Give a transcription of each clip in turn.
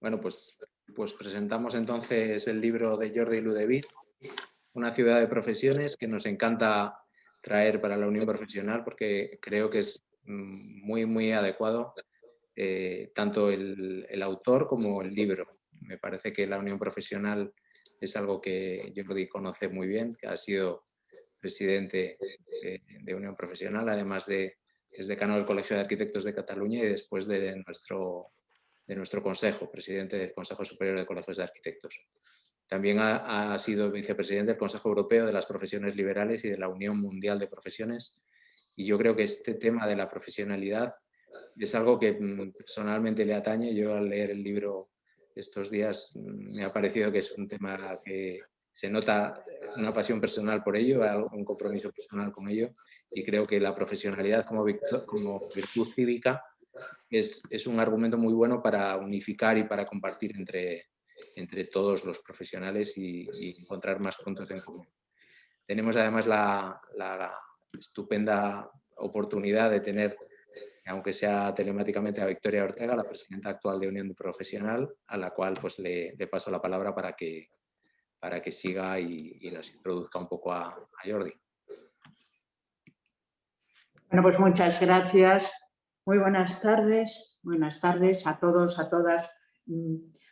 Bueno, pues presentamos entonces el libro de Jordi Ludovic, Una ciudad de profesiones, que nos encanta traer para la Unión Profesional porque creo que es muy adecuado tanto el autor como el libro. Me parece que la Unión Profesional es algo que Jordi conoce muy bien, que ha sido presidente de Unión Profesional, además es decano del Colegio de Arquitectos de Cataluña y después de nuestro consejo, presidente del Consejo Superior de Colegios de Arquitectos. También ha sido vicepresidente del Consejo Europeo de las Profesiones Liberales y de la Unión Mundial de Profesiones. Y yo creo que este tema de la profesionalidad es algo que personalmente le atañe. Yo al leer el libro estos días me ha parecido que es un tema que se nota una pasión personal por ello, un compromiso personal con ello, y creo que la profesionalidad como virtud cívica es un argumento muy bueno para unificar y para compartir entre todos los profesionales y encontrar más puntos en común. Tenemos además la estupenda oportunidad de tener, aunque sea telemáticamente, a Victoria Ortega, la presidenta actual de Unión Profesional, a la cual pues le paso la palabra para que siga y nos introduzca un poco a Jordi. Bueno, pues muchas gracias. Muy buenas tardes a todos, a todas.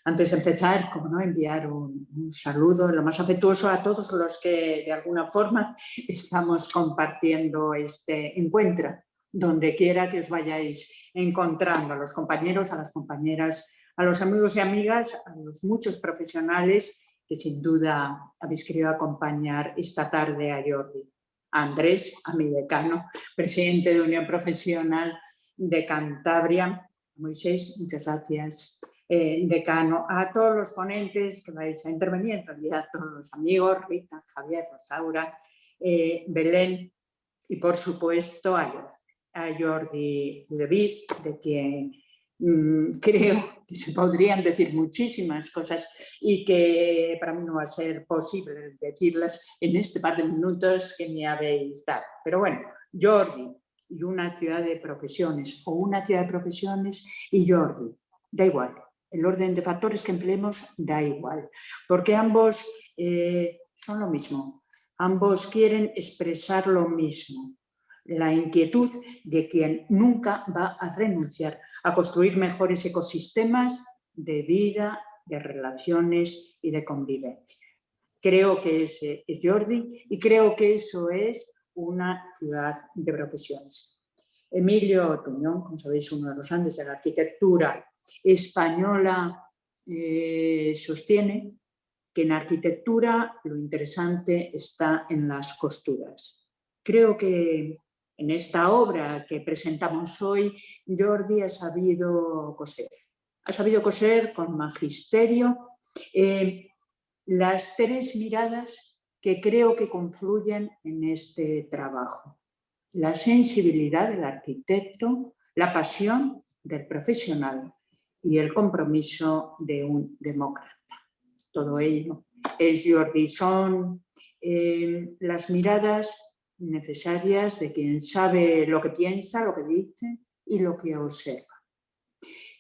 Antes de empezar, como no, enviar un saludo lo más afectuoso a todos los que de alguna forma estamos compartiendo este encuentro, donde quiera que os vayáis encontrando, a los compañeros, a las compañeras, a los amigos y amigas, a los muchos profesionales que sin duda habéis querido acompañar esta tarde a Jordi. A Andrés, a mi decano, presidente de Unión Profesional de Cantabria, a Moisés, muchas gracias, decano, a todos los ponentes que vais a intervenir, en realidad todos los amigos, Rita, Javier, Rosaura, Belén y por supuesto a Jordi Ludovic, de quien creo que se podrían decir muchísimas cosas y que para mí no va a ser posible decirlas en este par de minutos que me habéis dado. Pero bueno, Jordi y una ciudad de profesiones, o una ciudad de profesiones y Jordi, da igual. El orden de factores que empleemos da igual, porque ambos son lo mismo, ambos quieren expresar lo mismo. La inquietud de quien nunca va a renunciar a construir mejores ecosistemas de vida, de relaciones y de convivencia. Creo que ese es Jordi y creo que eso es una ciudad de profesiones. Emilio Tuñón, como sabéis, uno de los Andes de la arquitectura española, sostiene que en arquitectura lo interesante está en las costuras. Creo que en esta obra que presentamos hoy, Jordi ha sabido coser con magisterio las tres miradas que creo que confluyen en este trabajo. La sensibilidad del arquitecto, la pasión del profesional y el compromiso de un demócrata. Todo ello es Jordi, son las miradas necesarias de quien sabe lo que piensa, lo que dice y lo que observa.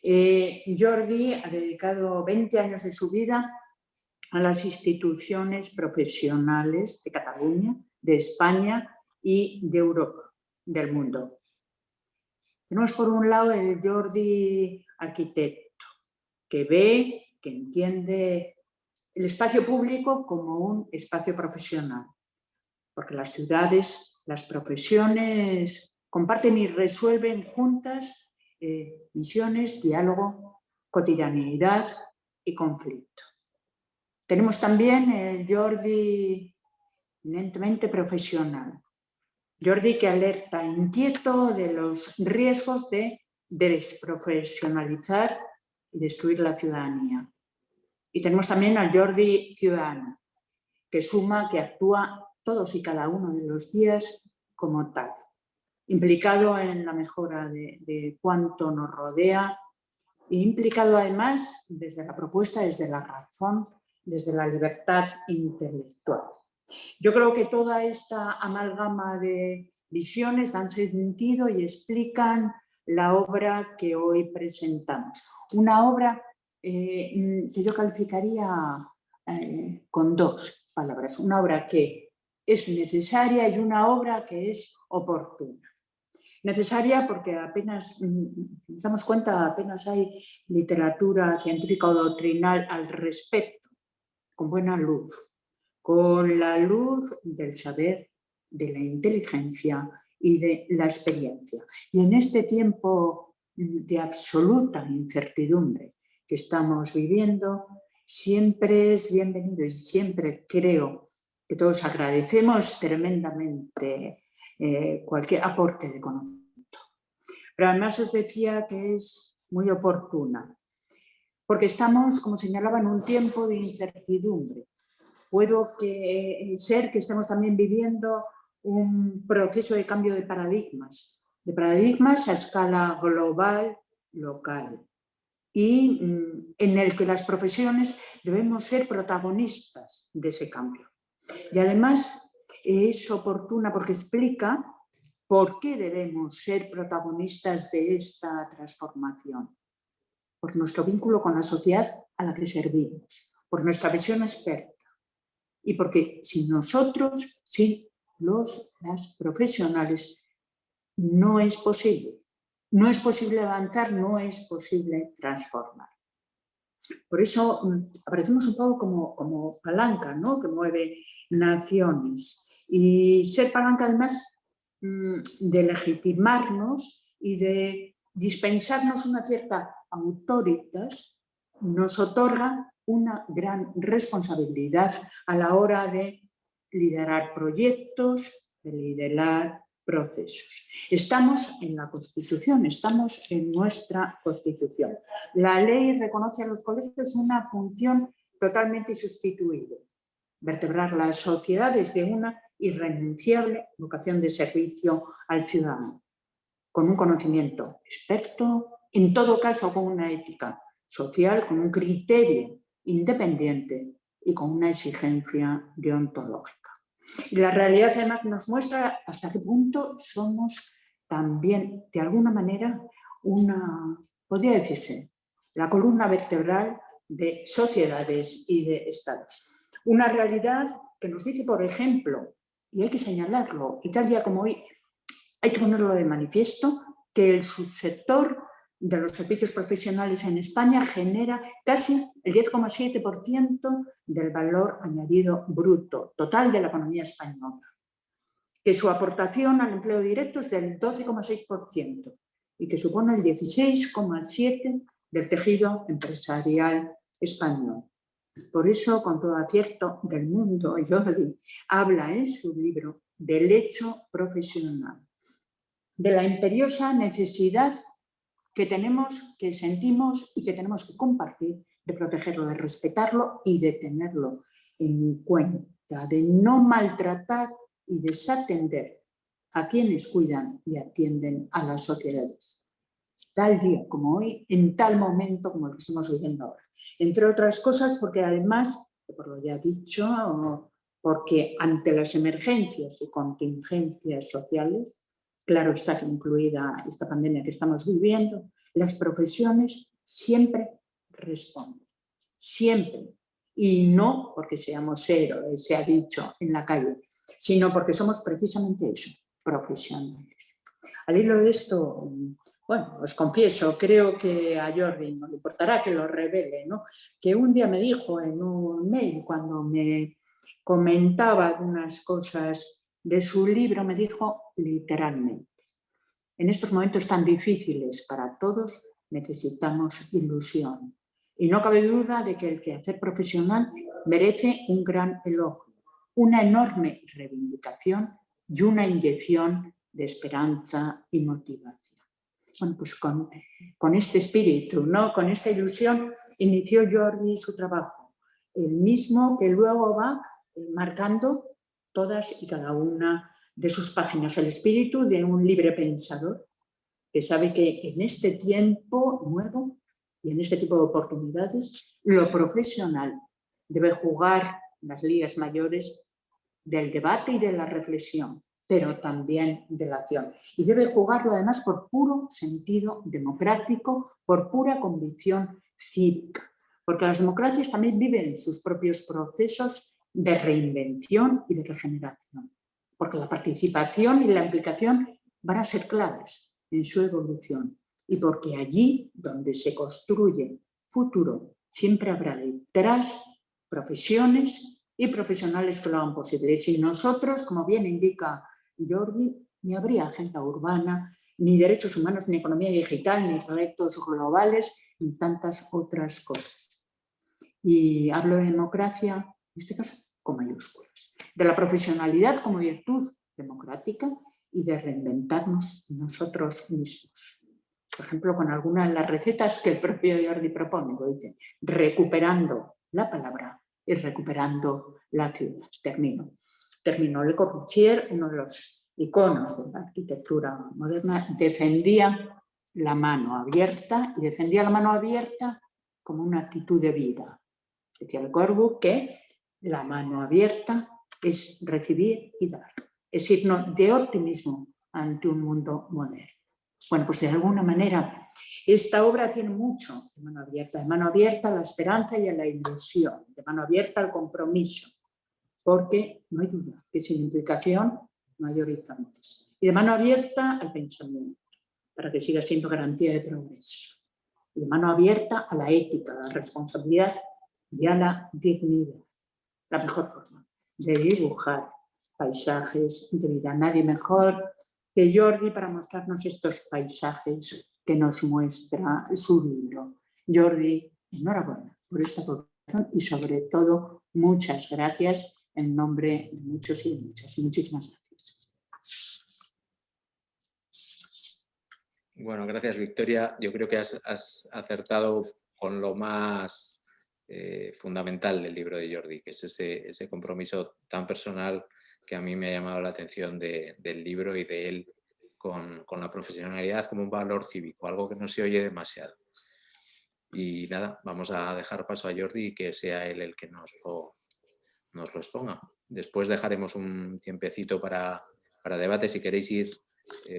Jordi ha dedicado 20 años de su vida a las instituciones profesionales de Cataluña, de España y de Europa, del mundo. Tenemos por un lado el Jordi arquitecto, que ve, que entiende el espacio público como un espacio profesional, porque las ciudades, las profesiones comparten y resuelven juntas misiones, diálogo, cotidianidad y conflicto. Tenemos también el Jordi eminentemente profesional, Jordi que alerta inquieto de los riesgos de desprofesionalizar y destruir la ciudadanía. Y tenemos también al Jordi ciudadano, que suma, que actúa todos y cada uno de los días como tal, implicado en la mejora de cuanto nos rodea e implicado además desde la propuesta, desde la razón, desde la libertad intelectual. Yo creo que toda esta amalgama de visiones dan sentido y explican la obra que hoy presentamos. Una obra que yo calificaría con dos palabras. Una obra que es necesaria y una obra que es oportuna. Necesaria porque apenas, si nos damos cuenta, apenas hay literatura científica o doctrinal al respecto, con buena luz, con la luz del saber, de la inteligencia y de la experiencia. Y en este tiempo de absoluta incertidumbre que estamos viviendo, siempre es bienvenido y siempre creo que todos agradecemos tremendamente cualquier aporte de conocimiento. Pero además os decía que es muy oportuna, porque estamos, como señalaba, en un tiempo de incertidumbre. Puede ser que estemos también viviendo un proceso de cambio de paradigmas a escala global, local, y en el que las profesiones debemos ser protagonistas de ese cambio. Y además es oportuna porque explica por qué debemos ser protagonistas de esta transformación. Por nuestro vínculo con la sociedad a la que servimos, por nuestra visión experta y porque sin nosotros, sin las profesionales, no es posible. No es posible avanzar, no es posible transformar. Por eso aparecemos un poco como palanca, ¿no?, que mueve naciones. Y ser palanca, además, de legitimarnos y de dispensarnos una cierta autoritas, nos otorga una gran responsabilidad a la hora de liderar proyectos, de liderar procesos. Estamos en la Constitución, estamos en nuestra Constitución. La ley reconoce a los colegios una función totalmente insustituible: vertebrar las sociedades de una irrenunciable vocación de servicio al ciudadano, con un conocimiento experto, en todo caso con una ética social, con un criterio independiente y con una exigencia deontológica. Y la realidad además nos muestra hasta qué punto somos también, de alguna manera, podría decirse, la columna vertebral de sociedades y de estados. Una realidad que nos dice, por ejemplo, y hay que señalarlo, y tal día como hoy hay que ponerlo de manifiesto, que el subsector de los servicios profesionales en España genera casi el 10,7% del valor añadido bruto total de la economía española, que su aportación al empleo directo es del 12,6% y que supone el 16,7% del tejido empresarial español. Por eso, con todo acierto del mundo, Jordi habla en su libro del hecho profesional, de la imperiosa necesidad que tenemos, que sentimos y que tenemos que compartir, de protegerlo, de respetarlo y de tenerlo en cuenta, de no maltratar y desatender a quienes cuidan y atienden a las sociedades. Tal día como hoy, en tal momento como el que estamos viviendo ahora. Entre otras cosas porque además, por lo ya dicho, porque ante las emergencias y contingencias sociales, claro está que incluida esta pandemia que estamos viviendo, las profesiones siempre responden, siempre. Y no porque seamos héroes, se ha dicho en la calle, sino porque somos precisamente eso, profesionales. Al hilo de esto, bueno, os confieso, creo que a Jordi no le importará que lo revele, ¿no?, que un día me dijo en un mail, cuando me comentaba algunas cosas de su libro, me dijo literalmente: en estos momentos tan difíciles para todos necesitamos ilusión. Y no cabe duda de que el quehacer profesional merece un gran elogio, una enorme reivindicación y una inyección de esperanza y motivación. Bueno, pues con este espíritu, ¿no?, con esta ilusión, inició Jordi su trabajo, el mismo que luego va marcando todas y cada una de sus páginas, el espíritu de un libre pensador que sabe que en este tiempo nuevo y en este tipo de oportunidades, lo profesional debe jugar las ligas mayores del debate y de la reflexión, pero también de la acción. Y debe jugarlo además por puro sentido democrático, por pura convicción cívica, porque las democracias también viven sus propios procesos de reinvención y de regeneración, porque la participación y la implicación van a ser claves en su evolución y porque allí donde se construye futuro siempre habrá detrás profesiones y profesionales que lo hagan posible. Si nosotros, como bien indica Jordi, ni habría agenda urbana, ni derechos humanos, ni economía digital, ni retos globales, ni tantas otras cosas. Y hablo de democracia, en este caso, con mayúsculas. De la profesionalidad como virtud democrática y de reinventarnos nosotros mismos. Por ejemplo, con algunas de las recetas que el propio Jordi propone, lo dice, recuperando la palabra y recuperando la ciudad. Termino. Le Corbusier, uno de los iconos de la arquitectura moderna, defendía la mano abierta y defendía la mano abierta como una actitud de vida. Decía Le Corbusier que la mano abierta es recibir y dar, es signo de optimismo ante un mundo moderno. Bueno, pues de alguna manera esta obra tiene mucho de mano abierta a la esperanza y a la ilusión, de mano abierta al compromiso, porque no hay duda que sin implicación no hay horizontes. Y de mano abierta al pensamiento, para que siga siendo garantía de progreso. Y de mano abierta a la ética, a la responsabilidad y a la dignidad. La mejor forma de dibujar paisajes de vida. Nadie mejor que Jordi para mostrarnos estos paisajes que nos muestra su libro. Jordi, enhorabuena por esta publicación y sobre todo muchas gracias en nombre de muchos y muchas. Muchísimas gracias. Bueno, gracias Victoria. Yo creo que has acertado con lo más fundamental del libro de Jordi, que es ese compromiso tan personal que a mí me ha llamado la atención del libro y de él con la profesionalidad como un valor cívico, algo que no se oye demasiado. Y nada, vamos a dejar paso a Jordi y que sea él el que nos lo exponga. Después dejaremos un tiempecito para debate. Si queréis ir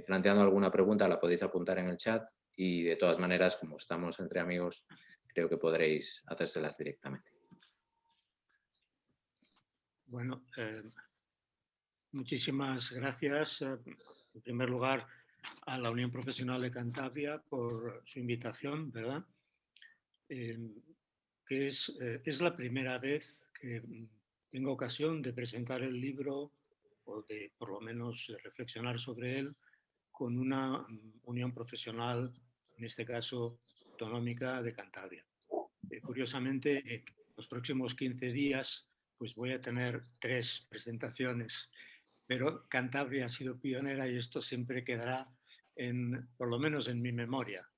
planteando alguna pregunta, la podéis apuntar en el chat y de todas maneras, como estamos entre amigos, creo que podréis hacérselas directamente. Bueno, muchísimas gracias, en primer lugar, a la Unión Profesional de Cantabria por su invitación, ¿verdad? Que es la primera vez que tengo ocasión de presentar el libro o de, por lo menos, reflexionar sobre él con una unión profesional, en este caso, autonómica de Cantabria. Curiosamente, en los próximos 15 días pues voy a tener 3 presentaciones, pero Cantabria ha sido pionera y esto siempre quedará, por lo menos en mi memoria.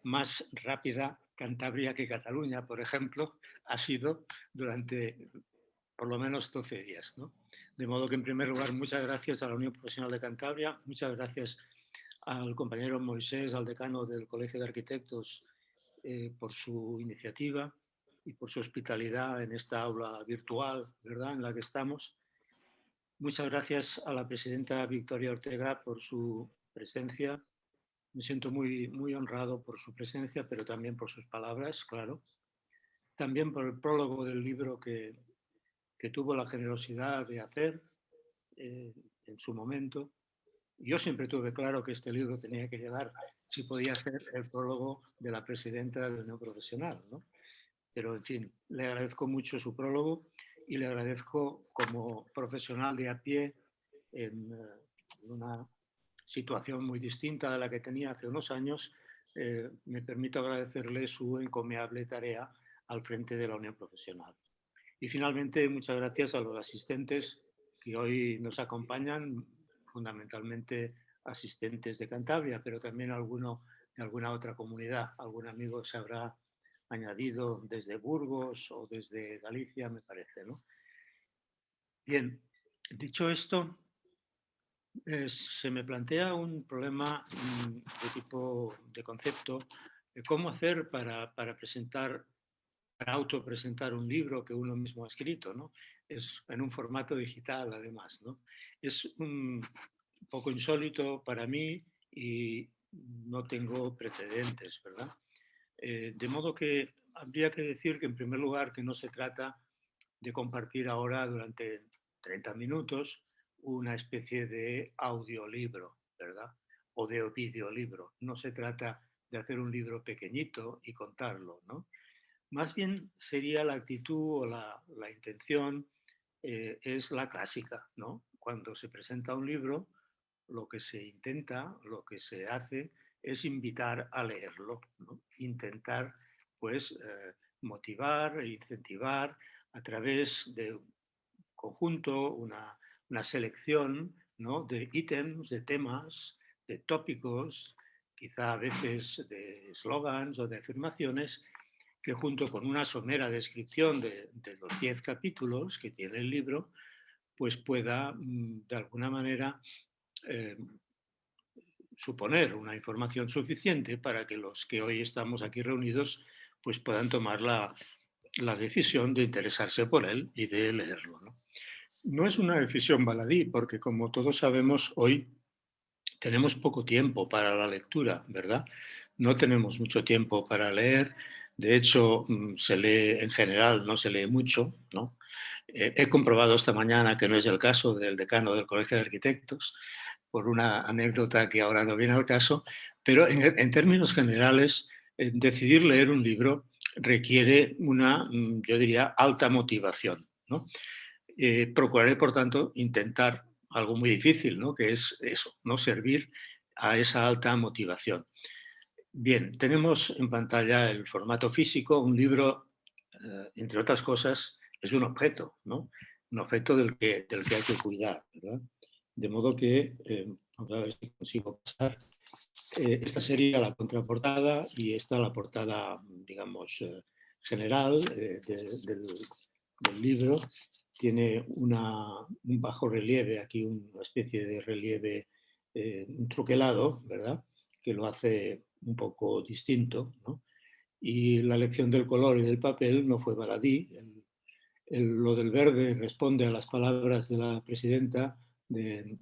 Más rápida Cantabria que Cataluña, por ejemplo, ha sido durante por lo menos 12 días, ¿no? De modo que, en primer lugar, muchas gracias a la Unión Profesional de Cantabria, muchas gracias al compañero Moisés, al decano del Colegio de Arquitectos, por su iniciativa y por su hospitalidad en esta aula virtual, ¿verdad?, en la que estamos. Muchas gracias a la presidenta Victoria Ortega por su presencia. Me siento muy, muy honrado por su presencia, pero también por sus palabras, claro. También por el prólogo del libro que tuvo la generosidad de hacer en su momento. Yo siempre tuve claro que este libro tenía que llevar, si podía hacer, el prólogo de la presidenta de la Unión Profesional, ¿no? Pero, en fin, le agradezco mucho su prólogo y le agradezco, como profesional de a pie, en una situación muy distinta de la que tenía hace unos años, me permito agradecerle su encomiable tarea al frente de la Unión Profesional. Y finalmente, muchas gracias a los asistentes que hoy nos acompañan, fundamentalmente asistentes de Cantabria, pero también alguno de alguna otra comunidad. Algún amigo se habrá añadido desde Burgos o desde Galicia, me parece, ¿no? Bien, dicho esto, se me plantea un problema de tipo de concepto, de cómo hacer para presentar, para autopresentar un libro que uno mismo ha escrito, ¿no? Es en un formato digital, además, ¿no? Es un poco insólito para mí y no tengo precedentes, ¿verdad? De modo que habría que decir que, en primer lugar, que no se trata de compartir ahora durante 30 minutos una especie de audiolibro, ¿verdad? O de videolibro. No se trata de hacer un libro pequeñito y contarlo, ¿no? Más bien sería la actitud o la intención es la clásica, ¿no? Cuando se presenta un libro, lo que se intenta, lo que se hace es invitar a leerlo, ¿no? Intentar, pues, motivar e incentivar a través de un conjunto, una selección, ¿no? De ítems, de temas, de tópicos, quizá a veces de eslogans o de afirmaciones, que junto con una somera descripción de los 10 capítulos que tiene el libro, pues pueda de alguna manera eh, suponer una información suficiente para que los que hoy estamos aquí reunidos pues puedan tomar la decisión de interesarse por él y de leerlo, ¿no? No es una decisión baladí, porque como todos sabemos, hoy tenemos poco tiempo para la lectura, ¿verdad? No tenemos mucho tiempo para leer. De hecho, se lee en general, no se lee mucho, ¿no? He comprobado esta mañana que no es el caso del decano del Colegio de Arquitectos, por una anécdota que ahora no viene al caso, pero en términos generales, decidir leer un libro requiere una, yo diría, alta motivación, ¿no? Procuraré, por tanto, intentar algo muy difícil, ¿no? Que es eso, ¿no? Servir a esa alta motivación. Bien, tenemos en pantalla el formato físico. Un libro, entre otras cosas, es un objeto, ¿no? Un objeto del que hay que cuidar, ¿verdad? De modo que, vamos a ver si consigo pasar. Esta sería la contraportada y esta la portada, digamos, general del libro. Tiene un bajo relieve, aquí una especie de relieve un truquelado, ¿verdad? Que lo hace un poco distinto, ¿no? Y la elección del color y del papel no fue baladí. Lo del verde responde a las palabras de la presidenta de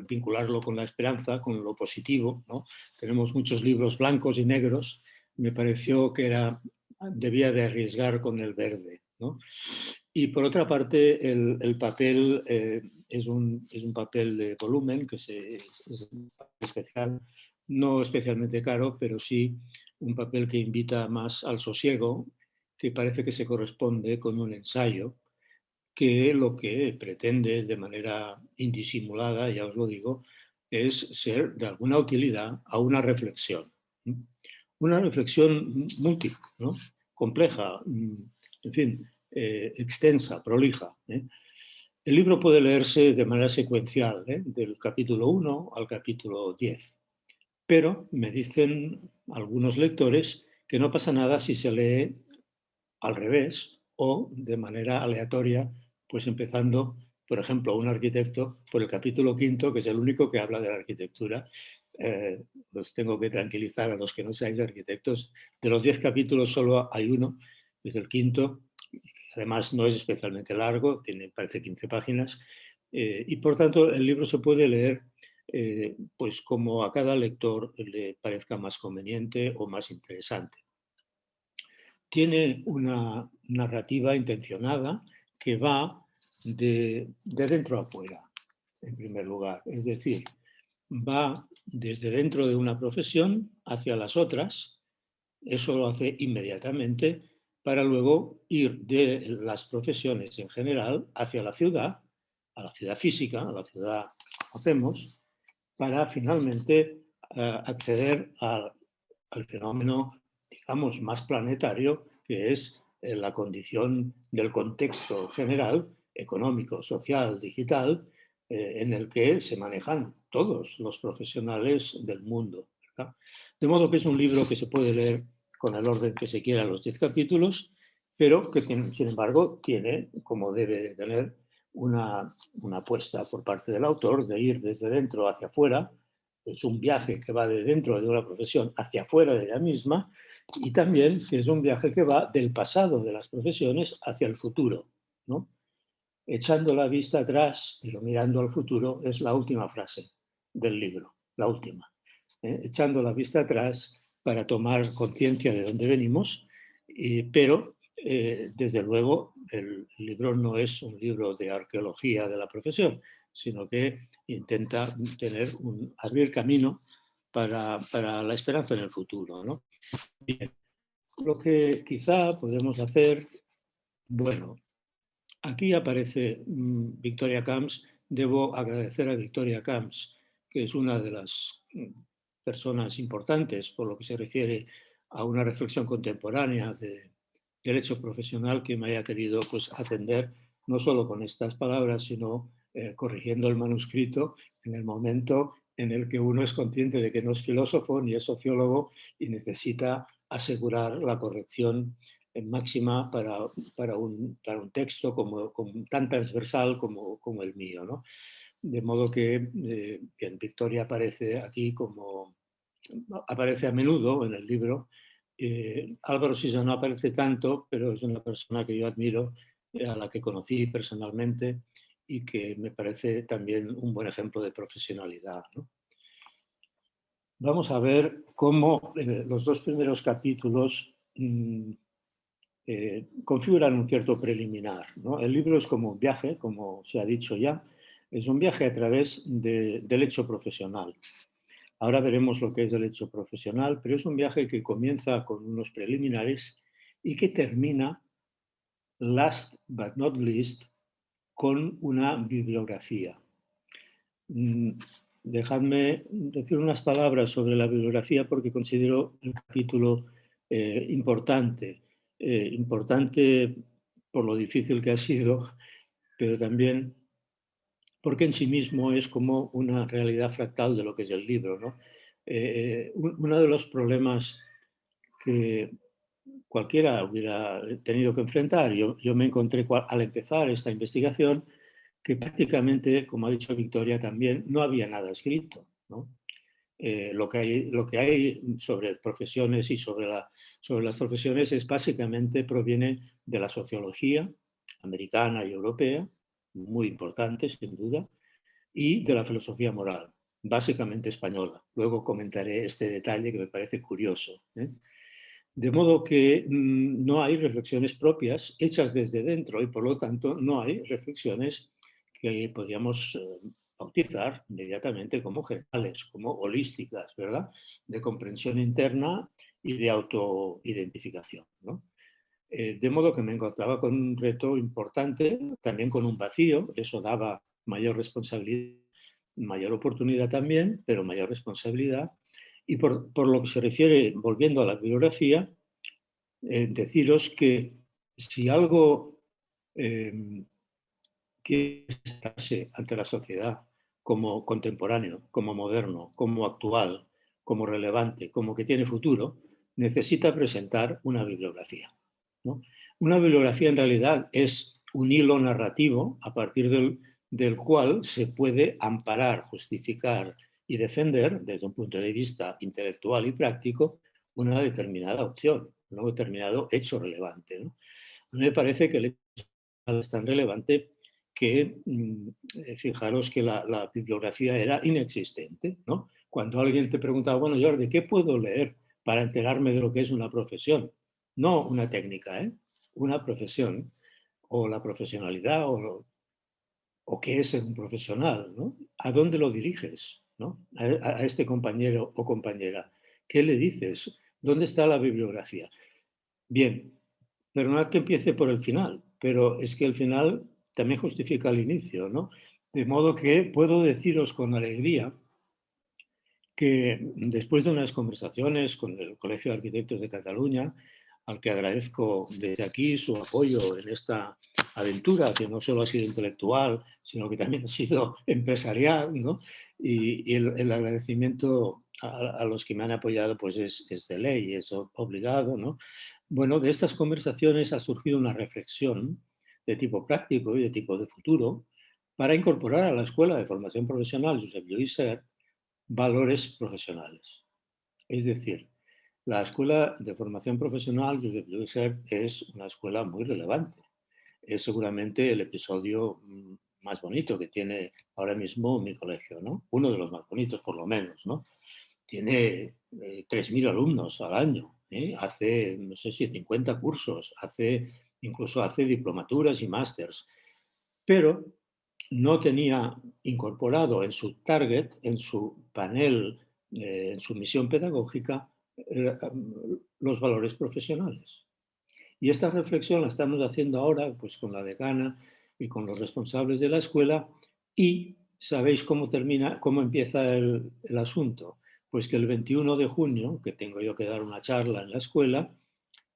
vincularlo con la esperanza, con lo positivo, ¿no? Tenemos muchos libros blancos y negros. Me pareció que debía de arriesgar con el verde, ¿no? Y por otra parte, el papel es un papel de volumen, que es especial, no especialmente caro, pero sí un papel que invita más al sosiego, que parece que se corresponde con un ensayo, que lo que pretende de manera indisimulada, ya os lo digo, es ser de alguna utilidad a una reflexión. Una reflexión múltiple, ¿no? Compleja, en fin, extensa, prolija. El libro puede leerse de manera secuencial, del capítulo 1 al capítulo 10. Pero me dicen algunos lectores que no pasa nada si se lee al revés o de manera aleatoria, pues empezando, por ejemplo, un arquitecto por el capítulo 5, que es el único que habla de la arquitectura. Los tengo que tranquilizar a los que no seáis arquitectos. De los 10 capítulos solo hay uno, es el 5, además no es especialmente largo, tiene parece 15 páginas, y por tanto el libro se puede leer pues como a cada lector le parezca más conveniente o más interesante. Tiene una narrativa intencionada que va de dentro a fuera, en primer lugar. Es decir, va desde dentro de una profesión hacia las otras, eso lo hace inmediatamente, para luego ir de las profesiones en general hacia la ciudad, a la ciudad física, a la ciudad que conocemos, para finalmente acceder al fenómeno, digamos, más planetario, que es la condición del contexto general, económico, social, digital, en el que se manejan todos los profesionales del mundo, ¿verdad? De modo que es un libro que se puede leer con el orden que se quiera, los 10 capítulos, pero que, sin embargo, tiene, como debe de tener, una apuesta por parte del autor de ir desde dentro hacia afuera. Es un viaje que va de dentro de una profesión hacia afuera de ella misma, y también que es un viaje que va del pasado de las profesiones hacia el futuro, ¿no? Echando la vista atrás, pero mirando al futuro, es la última frase del libro, la última. Echando la vista atrás para tomar conciencia de dónde venimos, pero desde luego el libro no es un libro de arqueología de la profesión, sino que intenta abrir camino para la esperanza en el futuro, ¿no? Bien, lo que quizá podemos hacer, bueno, aquí aparece Victoria Camps. Debo agradecer a Victoria Camps, que es una de las personas importantes por lo que se refiere a una reflexión contemporánea de derecho profesional, que me haya querido pues, atender no solo con estas palabras, sino corrigiendo el manuscrito en el momento en el que uno es consciente de que no es filósofo ni es sociólogo y necesita asegurar la corrección máxima para un texto tan transversal como el mío, ¿no? De modo que bien, Victoria aparece aquí aparece a menudo en el libro. Álvaro Sisa no aparece tanto, pero es una persona que yo admiro, a la que conocí personalmente y que me parece también un buen ejemplo de profesionalidad, ¿no? Vamos a ver cómo los dos primeros capítulos configuran un cierto preliminar, ¿no? El libro es como un viaje, como se ha dicho ya, es un viaje a través del hecho profesional. Ahora veremos lo que es el hecho profesional, pero es un viaje que comienza con unos preliminares y que termina, last but not least, con una bibliografía. Dejadme decir unas palabras sobre la bibliografía porque considero el capítulo importante. Importante por lo difícil que ha sido, pero también porque en sí mismo es como una realidad fractal de lo que es el libro, ¿no? Uno de los problemas que cualquiera hubiera tenido que enfrentar, yo me encontré al empezar esta investigación, que prácticamente, como ha dicho Victoria también, no había nada escrito, ¿no? Lo que hay sobre profesiones y sobre las profesiones es básicamente proviene de la sociología americana y europea, muy importante sin duda, y de la filosofía moral, básicamente española. Luego comentaré este detalle que me parece curioso, ¿eh? De modo que no hay reflexiones propias hechas desde dentro y por lo tanto no hay reflexiones que podríamos bautizar inmediatamente como generales, como holísticas, ¿verdad? De comprensión interna y de autoidentificación, ¿no? De modo que me encontraba con un reto importante, también con un vacío, eso daba mayor responsabilidad, mayor oportunidad también, pero mayor responsabilidad. Y por lo que se refiere, volviendo a la bibliografía, deciros que si algo quiere estarse ante la sociedad como contemporáneo, como moderno, como actual, como relevante, como que tiene futuro, necesita presentar una bibliografía, ¿no? Una bibliografía en realidad es un hilo narrativo a partir del cual se puede amparar, justificar y defender desde un punto de vista intelectual y práctico una determinada opción, un determinado hecho relevante, ¿no? A mí me parece que el hecho es tan relevante que fijaros que la bibliografía era inexistente, ¿no? Cuando alguien te preguntaba, bueno, Jordi, ¿qué puedo leer para enterarme de lo que es una profesión? No una técnica, ¿eh? Una profesión, o la profesionalidad, o qué es ser un profesional, ¿no? ¿A dónde lo diriges, ¿no? A este compañero o compañera. ¿Qué le dices? ¿Dónde está la bibliografía? Bien, perdonad que empiece por el final, pero es que el final también justifica el inicio, ¿no? De modo que puedo deciros con alegría que después de unas conversaciones con el Colegio de Arquitectos de Cataluña, al que agradezco desde aquí su apoyo en esta aventura, que no solo ha sido intelectual, sino que también ha sido empresarial, ¿no? Y el agradecimiento a los que me han apoyado pues es de ley, es obligado, ¿no? Bueno, de estas conversaciones ha surgido una reflexión de tipo práctico y de tipo de futuro para incorporar a la Escuela de Formación Profesional Josep Lluís Sert valores profesionales. Es decir, la Escuela de Formación Profesional Josep Lluís Sert es una escuela muy relevante. Es seguramente el episodio más bonito que tiene ahora mismo mi colegio, ¿no? Uno de los más bonitos, por lo menos, ¿no? tiene 3.000 alumnos al año, hace, no sé si 50 cursos, incluso hace diplomaturas y másters, pero no tenía incorporado en su target, en su panel, en su misión pedagógica, los valores profesionales. Y esta reflexión la estamos haciendo ahora pues, con la decana y con los responsables de la escuela, y ¿sabéis cómo empieza el asunto? Pues que el 21 de junio, que tengo yo que dar una charla en la escuela,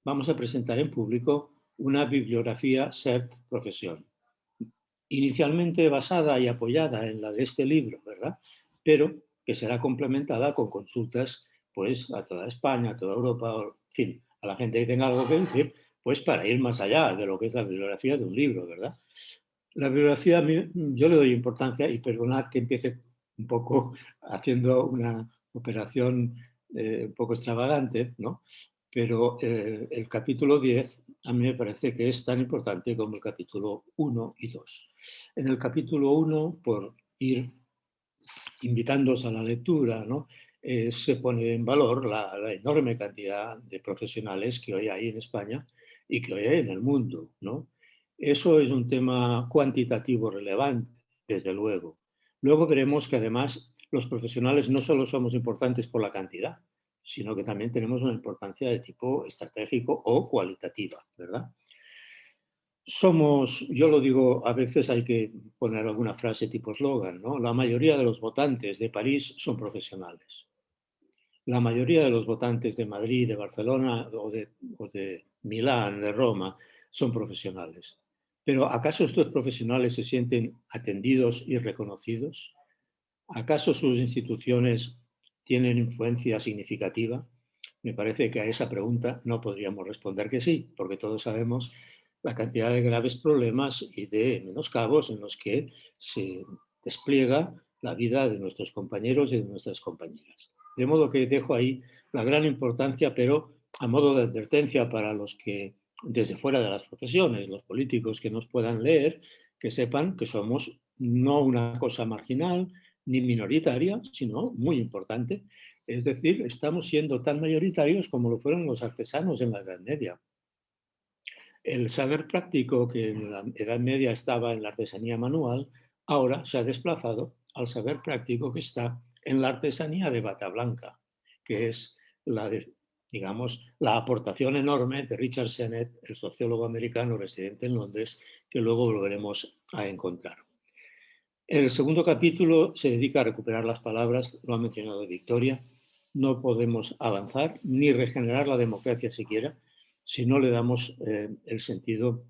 vamos a presentar en público una bibliografía CERT Profesión, inicialmente basada y apoyada en la de este libro, ¿verdad? Pero que será complementada con consultas pues, a toda España, a toda Europa, en fin, a la gente que tenga algo que decir, pues para ir más allá de lo que es la bibliografía de un libro, ¿verdad? La bibliografía, yo le doy importancia, y perdonad que empiece un poco haciendo una operación un poco extravagante, ¿no? Pero el capítulo 10 a mí me parece que es tan importante como el capítulo 1 y 2. En el capítulo 1, por ir invitándoos a la lectura, ¿no? Se pone en valor la enorme cantidad de profesionales que hoy hay en España y que hoy hay en el mundo, ¿no? Eso es un tema cuantitativo relevante, desde luego. Luego veremos que además los profesionales no solo somos importantes por la cantidad, sino que también tenemos una importancia de tipo estratégico o cualitativa, ¿verdad? Yo lo digo, a veces hay que poner alguna frase tipo eslogan, ¿no? La mayoría de los votantes de París son profesionales. La mayoría de los votantes de Madrid, de Barcelona o de Milán, de Roma, son profesionales. Pero ¿acaso estos profesionales se sienten atendidos y reconocidos? ¿Acaso sus instituciones tienen influencia significativa? Me parece que a esa pregunta no podríamos responder que sí, porque todos sabemos la cantidad de graves problemas y de menoscabos en los que se despliega la vida de nuestros compañeros y de nuestras compañeras. De modo que dejo ahí la gran importancia, pero a modo de advertencia para los que desde fuera de las profesiones, los políticos que nos puedan leer, que sepan que somos no una cosa marginal ni minoritaria, sino muy importante. Es decir, estamos siendo tan mayoritarios como lo fueron los artesanos en la Edad Media. El saber práctico que en la Edad Media estaba en la artesanía manual, ahora se ha desplazado al saber práctico que está en la artesanía de bata blanca, que es digamos, la aportación enorme de Richard Sennett, el sociólogo americano residente en Londres, que luego volveremos a encontrar. El segundo capítulo se dedica a recuperar las palabras, lo ha mencionado Victoria. No podemos avanzar ni regenerar la democracia siquiera si no le damos el sentido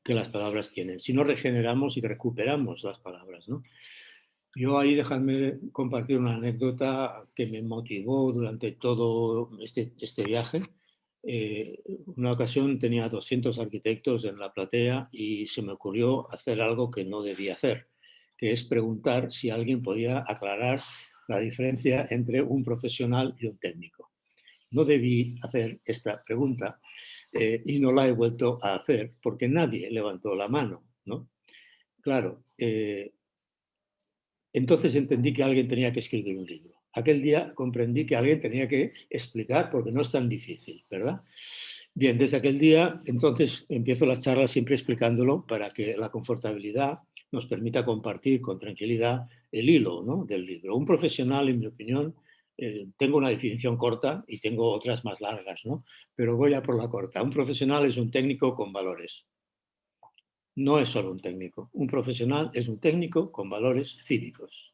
que las palabras tienen, si no regeneramos y recuperamos las palabras, ¿no? Yo ahí dejadme compartir una anécdota que me motivó durante todo este viaje. Una ocasión tenía 200 arquitectos en la platea y se me ocurrió hacer algo que no debía hacer, que es preguntar si alguien podía aclarar la diferencia entre un profesional y un técnico. No debí hacer esta pregunta y no la he vuelto a hacer porque nadie levantó la mano, ¿no? Claro, entonces entendí que alguien tenía que escribir un libro. Aquel día comprendí que alguien tenía que explicar porque no es tan difícil, ¿verdad? Bien, desde aquel día, entonces, empiezo las charlas siempre explicándolo para que la confortabilidad nos permita compartir con tranquilidad el hilo, ¿no?, del libro. Un profesional, en mi opinión, tengo una definición corta y tengo otras más largas, ¿no? Pero voy a por la corta. Un profesional es un técnico con valores. No es solo un técnico. Un profesional es un técnico con valores cívicos.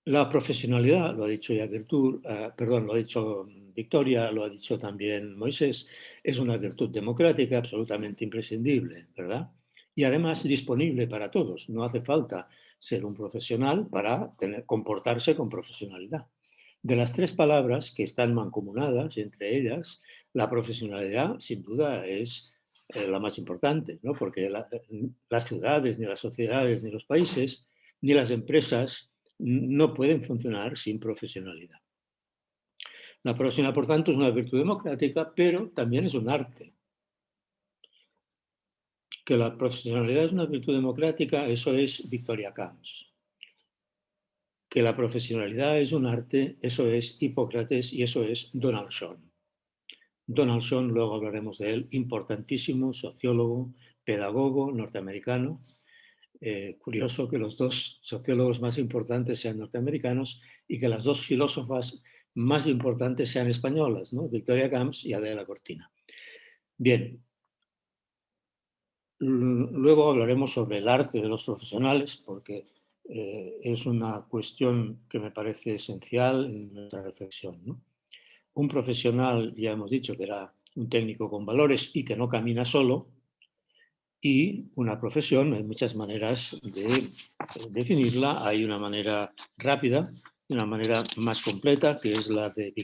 La profesionalidad, lo ha dicho ya lo ha dicho Victoria, lo ha dicho también Moisés, es una virtud democrática absolutamente imprescindible, ¿verdad? Y además disponible para todos. No hace falta ser un profesional para comportarse con profesionalidad. De las tres palabras que están mancomunadas entre ellas, la profesionalidad sin duda es la más importante, ¿no? Porque las ciudades, ni las sociedades, ni los países, ni las empresas no pueden funcionar sin profesionalidad. La profesionalidad, por tanto, es una virtud democrática, pero también es un arte. Que la profesionalidad es una virtud democrática, eso es Victoria Camps. que la profesionalidad es un arte, eso es Hipócrates y eso es Donald Schoen. Donald Schoen, luego hablaremos de él, importantísimo sociólogo, pedagogo norteamericano. Curioso que los dos sociólogos más importantes sean norteamericanos y que las dos filósofas más importantes sean españolas, ¿no? Victoria Camps y Adela Cortina. Bien, luego hablaremos sobre el arte de los profesionales, porque es una cuestión que me parece esencial en nuestra reflexión, ¿no? Un profesional, ya hemos dicho que era un técnico con valores y que no camina solo, y una profesión, hay muchas maneras de definirla. Hay una manera rápida y una manera más completa, que es la de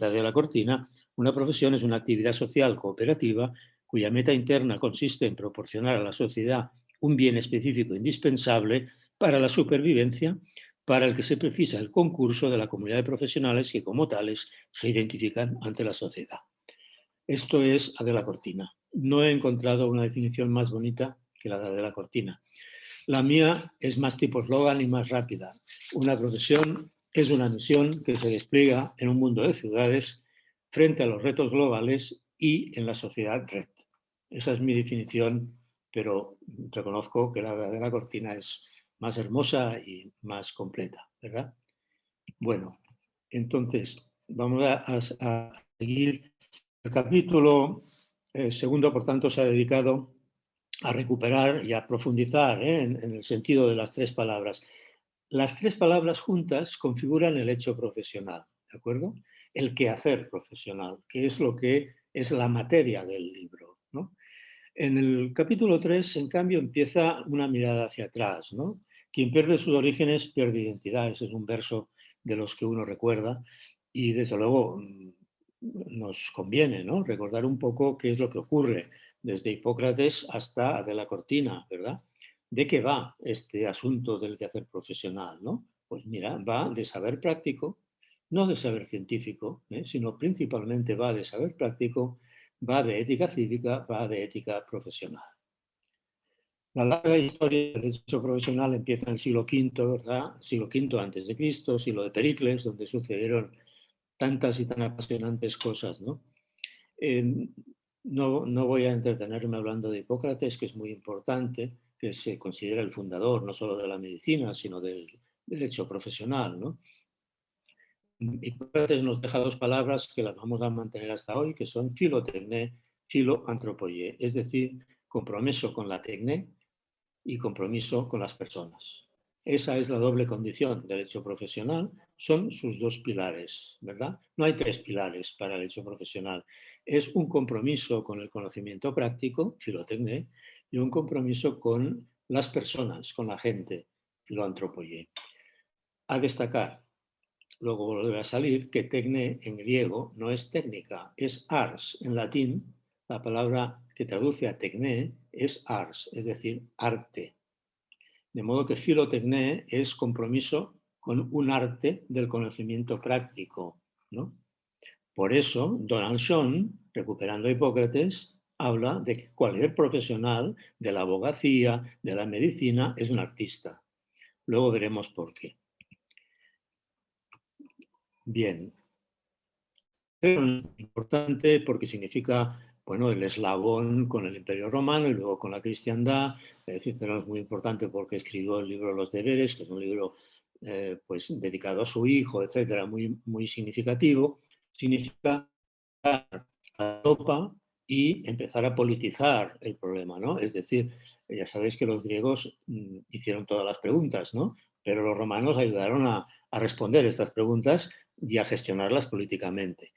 Adela Cortina. Una profesión es una actividad social cooperativa cuya meta interna consiste en proporcionar a la sociedad un bien específico indispensable para la supervivencia, para el que se precisa el concurso de la comunidad de profesionales que como tales se identifican ante la sociedad. Esto es Adela Cortina. No he encontrado una definición más bonita que la de Adela Cortina. La mía es más tipo eslogan y más rápida. Una profesión es una misión que se despliega en un mundo de ciudades frente a los retos globales y en la sociedad red. Esa es mi definición, pero reconozco que la de Adela Cortina es más hermosa y más completa, ¿verdad? Bueno, entonces vamos a seguir. El capítulo segundo, por tanto, se ha dedicado a recuperar y a profundizar en el sentido de las tres palabras. Las tres palabras juntas configuran el hecho profesional, ¿de acuerdo? El quehacer profesional, que es lo que es la materia del libro, ¿no? En el capítulo 3, en cambio, empieza una mirada hacia atrás, ¿no? Quien pierde sus orígenes pierde identidad. Ese es un verso de los que uno recuerda y, desde luego, nos conviene, ¿no? Recordar un poco qué es lo que ocurre desde Hipócrates hasta Adela Cortina, ¿verdad? ¿De qué va este asunto del quehacer profesional, ¿no? Pues mira, va de saber práctico, no de saber científico, sino principalmente va de saber práctico, va de ética cívica, va de ética profesional. La larga historia del derecho profesional empieza en el siglo V, ¿verdad? Siglo V antes de Cristo, siglo de Pericles, donde sucedieron tantas y tan apasionantes cosas, ¿no? No voy a entretenerme hablando de Hipócrates, que es muy importante, que se considera el fundador no solo de la medicina, sino del derecho profesional, ¿no? Hipócrates nos deja dos palabras que las vamos a mantener hasta hoy, que son filotecné, filoantropoié, es decir, compromiso con la tecné y compromiso con las personas. Esa es la doble condición del hecho profesional, son sus dos pilares, ¿verdad? No hay tres pilares para el hecho profesional. Es un compromiso con el conocimiento práctico, filotecné, y un compromiso con las personas, con la gente, filoantropoié. A destacar, luego volverá a salir, que tecné en griego no es técnica, es ars. En latín, la palabra que traduce a tecné es ars, es decir, arte. De modo que filotecné es compromiso con un arte del conocimiento práctico, ¿no? Por eso, Donald Schoen, recuperando a Hipócrates, habla de que cualquier profesional de la abogacía, de la medicina, es un artista. Luego veremos por qué. Bien. Es importante porque significa, bueno, el eslabón con el Imperio Romano y luego con la cristiandad. Cícero es muy importante porque escribió el libro Los Deberes, que es un libro pues, dedicado a su hijo, etcétera, muy, muy significativo. Significa la tropa y empezar a politizar el problema, ¿no? Es decir, ya sabéis que los griegos hicieron todas las preguntas, ¿no? Pero los romanos ayudaron a responder estas preguntas y a gestionarlas políticamente.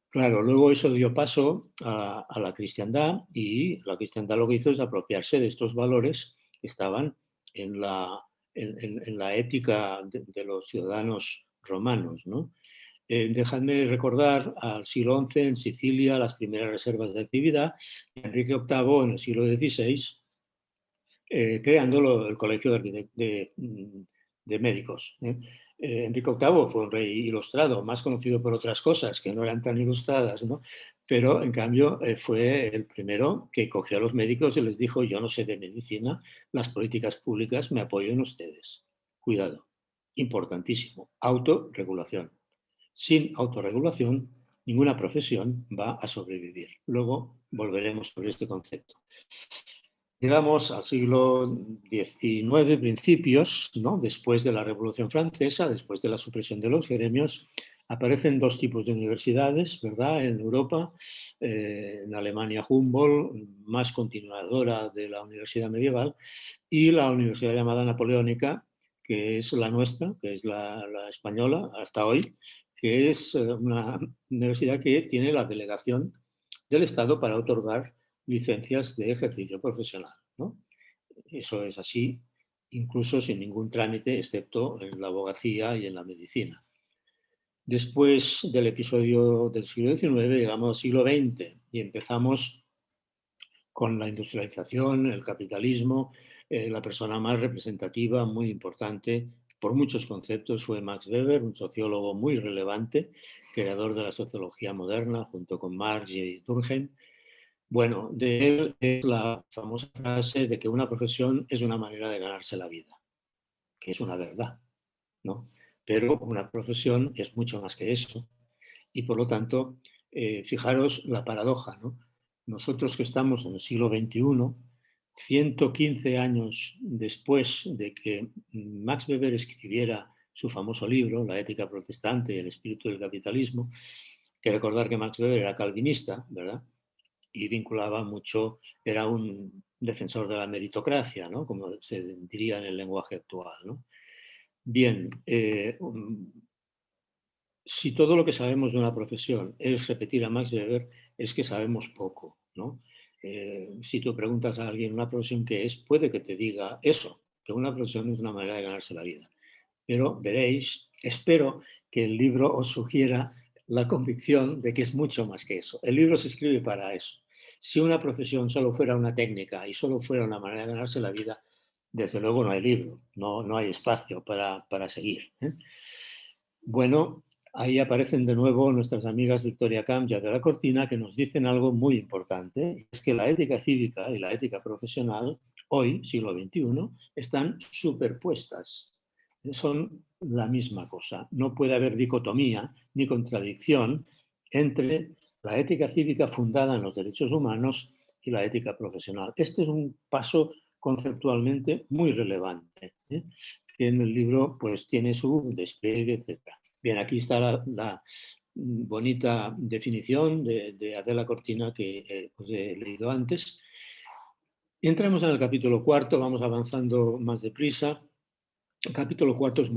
Claro, luego eso dio paso a la cristiandad y la cristiandad lo que hizo es apropiarse de estos valores que estaban en la ética de los ciudadanos romanos, ¿no? Dejadme recordar al siglo XI en Sicilia las primeras reservas de actividad y Enrique VIII en el siglo XVI creando el Colegio de Médicos. Enrique VIII fue un rey ilustrado, más conocido por otras cosas que no eran tan ilustradas, ¿no? Pero en cambio fue el primero que cogió a los médicos y les dijo: yo no sé de medicina, las políticas públicas me apoyo en ustedes. Cuidado. importantísimo, autorregulación. Sin autorregulación, ninguna profesión va a sobrevivir. Luego volveremos sobre este concepto. Llegamos al siglo XIX, principios, ¿no? Después de la Revolución Francesa, después de la supresión de los gremios, aparecen dos tipos de universidades, ¿verdad? En Europa, en Alemania Humboldt, más continuadora de la universidad medieval, y la universidad llamada napoleónica, que es la nuestra, que es la española hasta hoy, que es una universidad que tiene la delegación del Estado para otorgar licencias de ejercicio profesional, ¿no? Eso es así, incluso sin ningún trámite, excepto en la abogacía y en la medicina. Después del episodio del siglo XIX, llegamos al siglo XX y empezamos con la industrialización, el capitalismo. La persona más representativa, muy importante por muchos conceptos, fue Max Weber, un sociólogo muy relevante, creador de la sociología moderna, junto con Marx y Durkheim. Bueno, de él es la famosa frase de que una profesión es una manera de ganarse la vida, que es una verdad, ¿no? Pero una profesión es mucho más que eso. Y por lo tanto, fijaros la paradoja, ¿no? Nosotros que estamos en el siglo XXI, 115 años después de que Max Weber escribiera su famoso libro, La ética protestante y el espíritu del capitalismo, que recordar que Max Weber era calvinista, ¿verdad? Y vinculaba mucho, era un defensor de la meritocracia, ¿no? Como se diría en el lenguaje actual, ¿no? Bien, si todo lo que sabemos de una profesión es repetir a Max Weber, es que sabemos poco, ¿no? Si tú preguntas a alguien una profesión que es, puede que te diga eso, que una profesión es una manera de ganarse la vida. Pero veréis, espero que el libro os sugiera la convicción de que es mucho más que eso. El libro se escribe para eso. Si una profesión solo fuera una técnica y solo fuera una manera de ganarse la vida, desde luego no hay libro, no hay espacio para seguir, ¿eh? Bueno, ahí aparecen de nuevo nuestras amigas Victoria Camp y Adela Cortina, que nos dicen algo muy importante, es que la ética cívica y la ética profesional, hoy, siglo XXI, están superpuestas. Son la misma cosa. No puede haber dicotomía ni contradicción entre la ética cívica fundada en los derechos humanos y la ética profesional. Este es un paso conceptualmente muy relevante, ¿eh? Que en el libro pues tiene su despliegue, etc. Bien, aquí está la bonita definición de Adela Cortina que os he leído antes. Entramos en el capítulo cuarto, vamos avanzando más deprisa. El capítulo cuarto es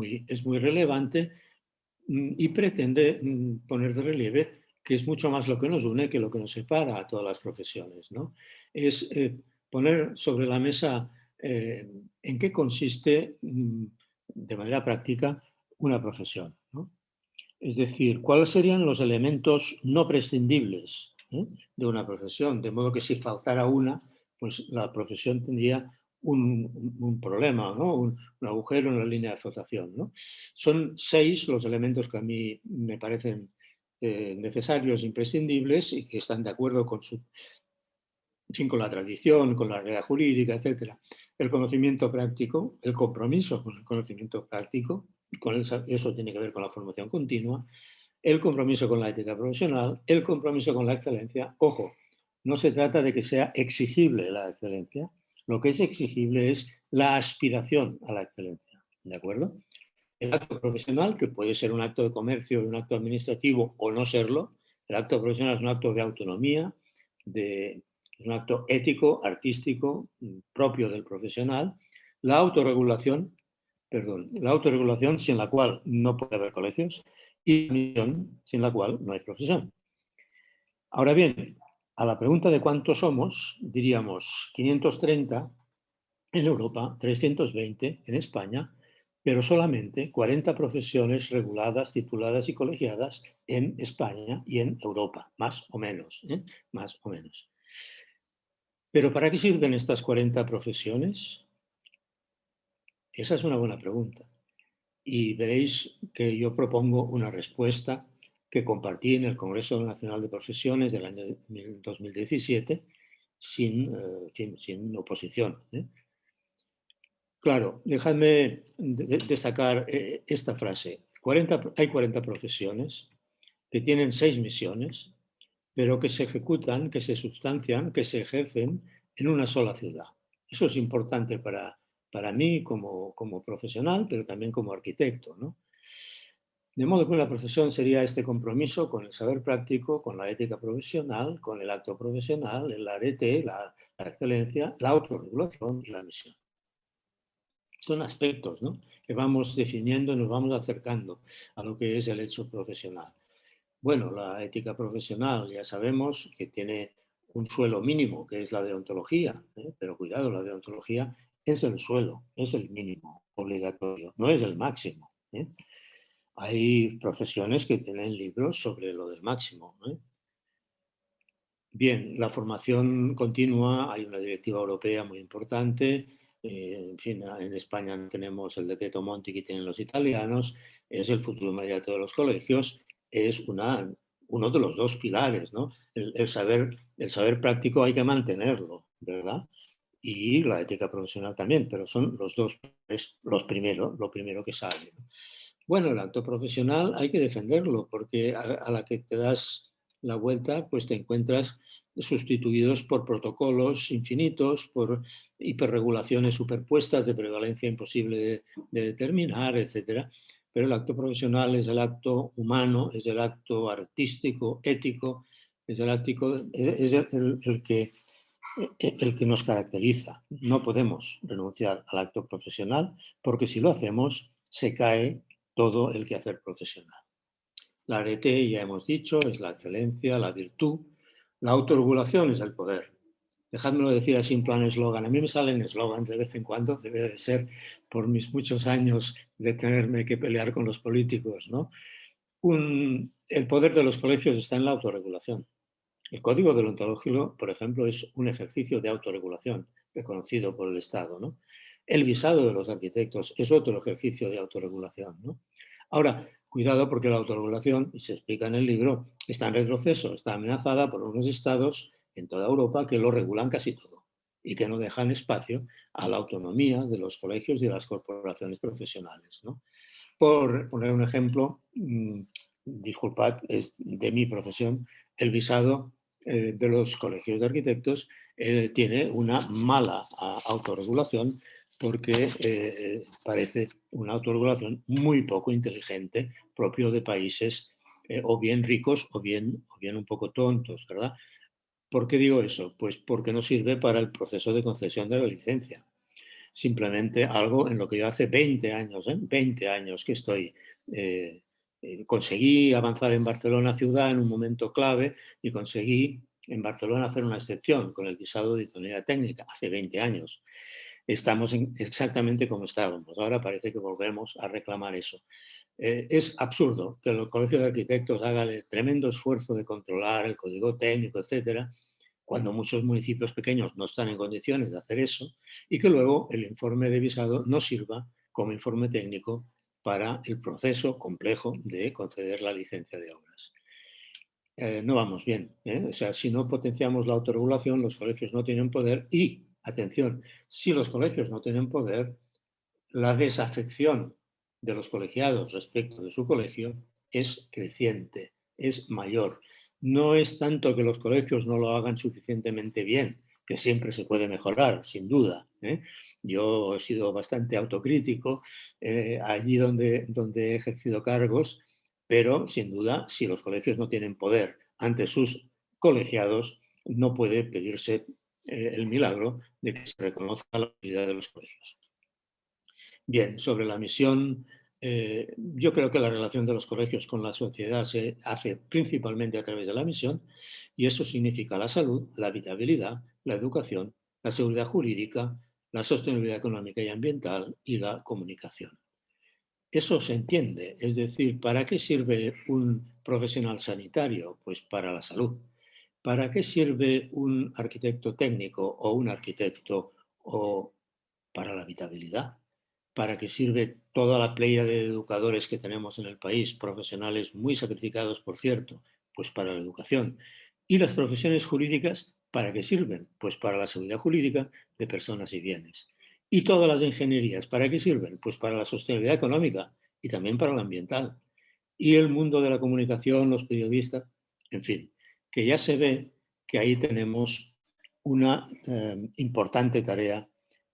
muy relevante y pretende poner de relieve que es mucho más lo que nos une que lo que nos separa a todas las profesiones, ¿no? Es poner sobre la mesa en qué consiste de manera práctica una profesión, ¿no? Es decir, cuáles serían los elementos no prescindibles de una profesión, de modo que si faltara una, pues la profesión tendría un problema, ¿no? un agujero en la línea de flotación, ¿no? Son 6 los elementos que a mí me parecen necesarios, imprescindibles y que están de acuerdo con con la tradición, con la realidad jurídica, etc. El conocimiento práctico, el compromiso con el conocimiento práctico, eso tiene que ver con la formación continua, el compromiso con la ética profesional, el compromiso con la excelencia. Ojo, no se trata de que sea exigible la excelencia, lo que es exigible es la aspiración a la excelencia, ¿de acuerdo? El acto profesional, que puede ser un acto de comercio, un acto administrativo o no serlo, el acto profesional es un acto de autonomía, es un acto ético, artístico, propio del profesional. La autorregulación sin la cual no puede haber colegios, y la misión sin la cual no hay profesión. Ahora bien, a la pregunta de cuántos somos, diríamos 530 en Europa, 320 en España, pero solamente 40 profesiones reguladas, tituladas y colegiadas en España y en Europa, más o menos, más o menos. ¿Pero para qué sirven estas 40 profesiones? Esa es una buena pregunta. Y veréis que yo propongo una respuesta que compartí en el Congreso Nacional de Profesiones del año 2017 sin oposición. Claro, dejadme destacar esta frase. Hay 40 profesiones que tienen 6 misiones, pero que se ejecutan, que se sustancian, que se ejercen en una sola ciudad. Eso es importante para mí como profesional, pero también como arquitecto, ¿no? De modo que una profesión sería este compromiso con el saber práctico, con la ética profesional, con el acto profesional, el arete, la excelencia, la autorregulación y la misión. Son aspectos, ¿no?, que vamos definiendo y nos vamos acercando a lo que es el hecho profesional. Bueno, la ética profesional ya sabemos que tiene un suelo mínimo, que es la deontología, pero cuidado, la deontología es el suelo, es el mínimo obligatorio, no es el máximo. Hay profesiones que tienen libros sobre lo del máximo. Bien, la formación continua, hay una directiva europea muy importante. En fin, en España no tenemos el decreto Monti que tienen los italianos, es el futuro inmediato de los colegios, es uno de los dos pilares, ¿no? El saber práctico hay que mantenerlo, ¿verdad? Y la ética profesional también, pero son los dos, es lo primero que sale, ¿no? Bueno, el acto profesional hay que defenderlo porque a la que te das la vuelta, pues te encuentras sustituidos por protocolos infinitos, por hiperregulaciones superpuestas de prevalencia imposible de determinar, etc. Pero el acto profesional es el acto humano, es el acto artístico, ético, es el que nos caracteriza. No podemos renunciar al acto profesional porque si lo hacemos se cae todo el quehacer profesional. La arete, ya hemos dicho, es la excelencia, la virtud. La autorregulación es el poder. Dejádmelo decir así en plan eslogan. A mí me salen eslogans de vez en cuando, debe de ser por mis muchos años de tenerme que pelear con los políticos, ¿no? El poder de los colegios está en la autorregulación. El código deontológico, por ejemplo, es un ejercicio de autorregulación reconocido por el Estado, ¿no? El visado de los arquitectos es otro ejercicio de autorregulación, ¿no? Ahora, cuidado porque la autorregulación, y se explica en el libro, está en retroceso, está amenazada por unos estados en toda Europa que lo regulan casi todo y que no dejan espacio a la autonomía de los colegios y de las corporaciones profesionales, ¿no? Por poner un ejemplo, disculpad, es de mi profesión, el visado de los colegios de arquitectos tiene una mala autorregulación porque parece una autorregulación muy poco inteligente, propio de países o bien ricos o bien un poco tontos, ¿verdad? ¿Por qué digo eso? Pues porque no sirve para el proceso de concesión de la licencia. Simplemente algo en lo que yo hace 20 años, 20 años que estoy. Conseguí avanzar en Barcelona ciudad en un momento clave y conseguí en Barcelona hacer una excepción con el visado de idoneidad técnica hace 20 años. Estamos exactamente como estábamos. Ahora parece que volvemos a reclamar eso. Es absurdo que el Colegio de Arquitectos haga el tremendo esfuerzo de controlar el código técnico, etcétera, cuando muchos municipios pequeños no están en condiciones de hacer eso, y que luego el informe de visado no sirva como informe técnico para el proceso complejo de conceder la licencia de obras. No vamos bien, ¿eh? O sea, si no potenciamos la autorregulación, los colegios no tienen poder y, atención, si los colegios no tienen poder, la desafección de los colegiados respecto de su colegio es creciente, es mayor. No es tanto que los colegios no lo hagan suficientemente bien, que siempre se puede mejorar, sin duda. Yo he sido bastante autocrítico allí donde he ejercido cargos, pero sin duda, si los colegios no tienen poder ante sus colegiados, no puede pedirse el milagro de que se reconozca la utilidad de los colegios. Bien, sobre la misión, yo creo que la relación de los colegios con la sociedad se hace principalmente a través de la misión y eso significa la salud, la habitabilidad, la educación, la seguridad jurídica, la sostenibilidad económica y ambiental y la comunicación. Eso se entiende, es decir, ¿para qué sirve un profesional sanitario? Pues para la salud. ¿Para qué sirve un arquitecto técnico o un arquitecto o para la habitabilidad? ¿Para qué sirve toda la playa de educadores que tenemos en el país, profesionales muy sacrificados, por cierto? Pues para la educación. ¿Y las profesiones jurídicas para qué sirven? Pues para la seguridad jurídica de personas y bienes. Y todas las ingenierías, ¿para qué sirven? Pues para la sostenibilidad económica y también para la ambiental. Y el mundo de la comunicación, los periodistas, en fin, que ya se ve que ahí tenemos una importante tarea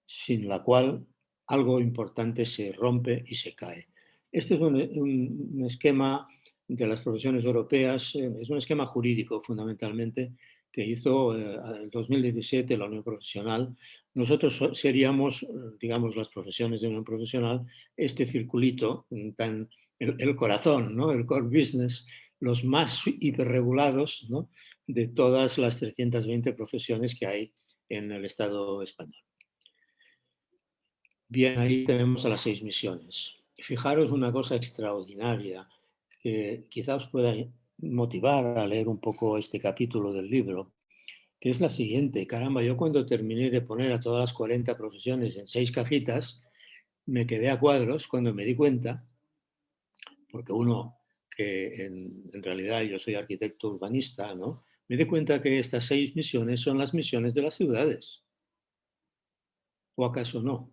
sin la cual algo importante se rompe y se cae. Este es un esquema de las profesiones europeas, es un esquema jurídico fundamentalmente que hizo en 2017 la Unión Profesional. Nosotros seríamos, digamos, las profesiones de Unión Profesional, este circulito, el corazón, ¿no? El core business, los más hiperregulados, ¿no? De todas las 320 profesiones que hay en el Estado español. Bien, ahí tenemos a las 6 misiones. Fijaros una cosa extraordinaria que quizá os pueda motivar a leer un poco este capítulo del libro, que es la siguiente. Caramba, yo cuando terminé de poner a todas las 40 profesiones en 6 cajitas, me quedé a cuadros cuando me di cuenta, porque uno que en realidad yo soy arquitecto urbanista, ¿no? Me di cuenta que estas 6 misiones son las misiones de las ciudades. ¿O acaso no?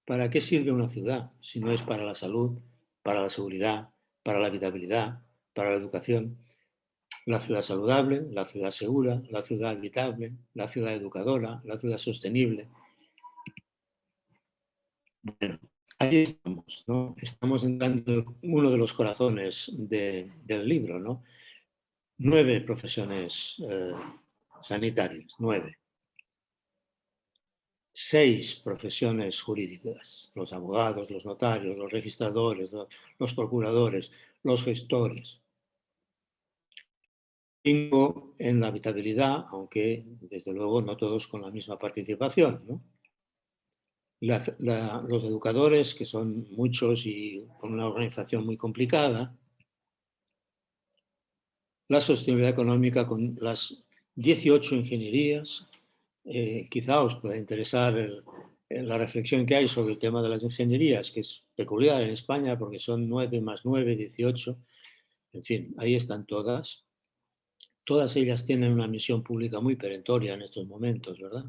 ¿Para qué sirve una ciudad si no es para la salud, para la seguridad, para la habitabilidad, para la educación? La ciudad saludable, la ciudad segura, la ciudad habitable, la ciudad educadora, la ciudad sostenible. Bueno, ahí estamos, ¿no? Estamos entrando en uno de los corazones del libro, ¿no? 9 profesiones sanitarias, 9. 6 profesiones jurídicas, los abogados, los notarios, los registradores, los procuradores, los gestores. 5 en la habitabilidad, aunque desde luego no todos con la misma participación, ¿no? Los educadores, que son muchos y con una organización muy complicada. La sostenibilidad económica con las 18 ingenierías. Quizá os pueda interesar la reflexión que hay sobre el tema de las ingenierías, que es peculiar en España porque son 9 más 9, 18. En fin, ahí están todas. Todas ellas tienen una misión pública muy perentoria en estos momentos, ¿verdad?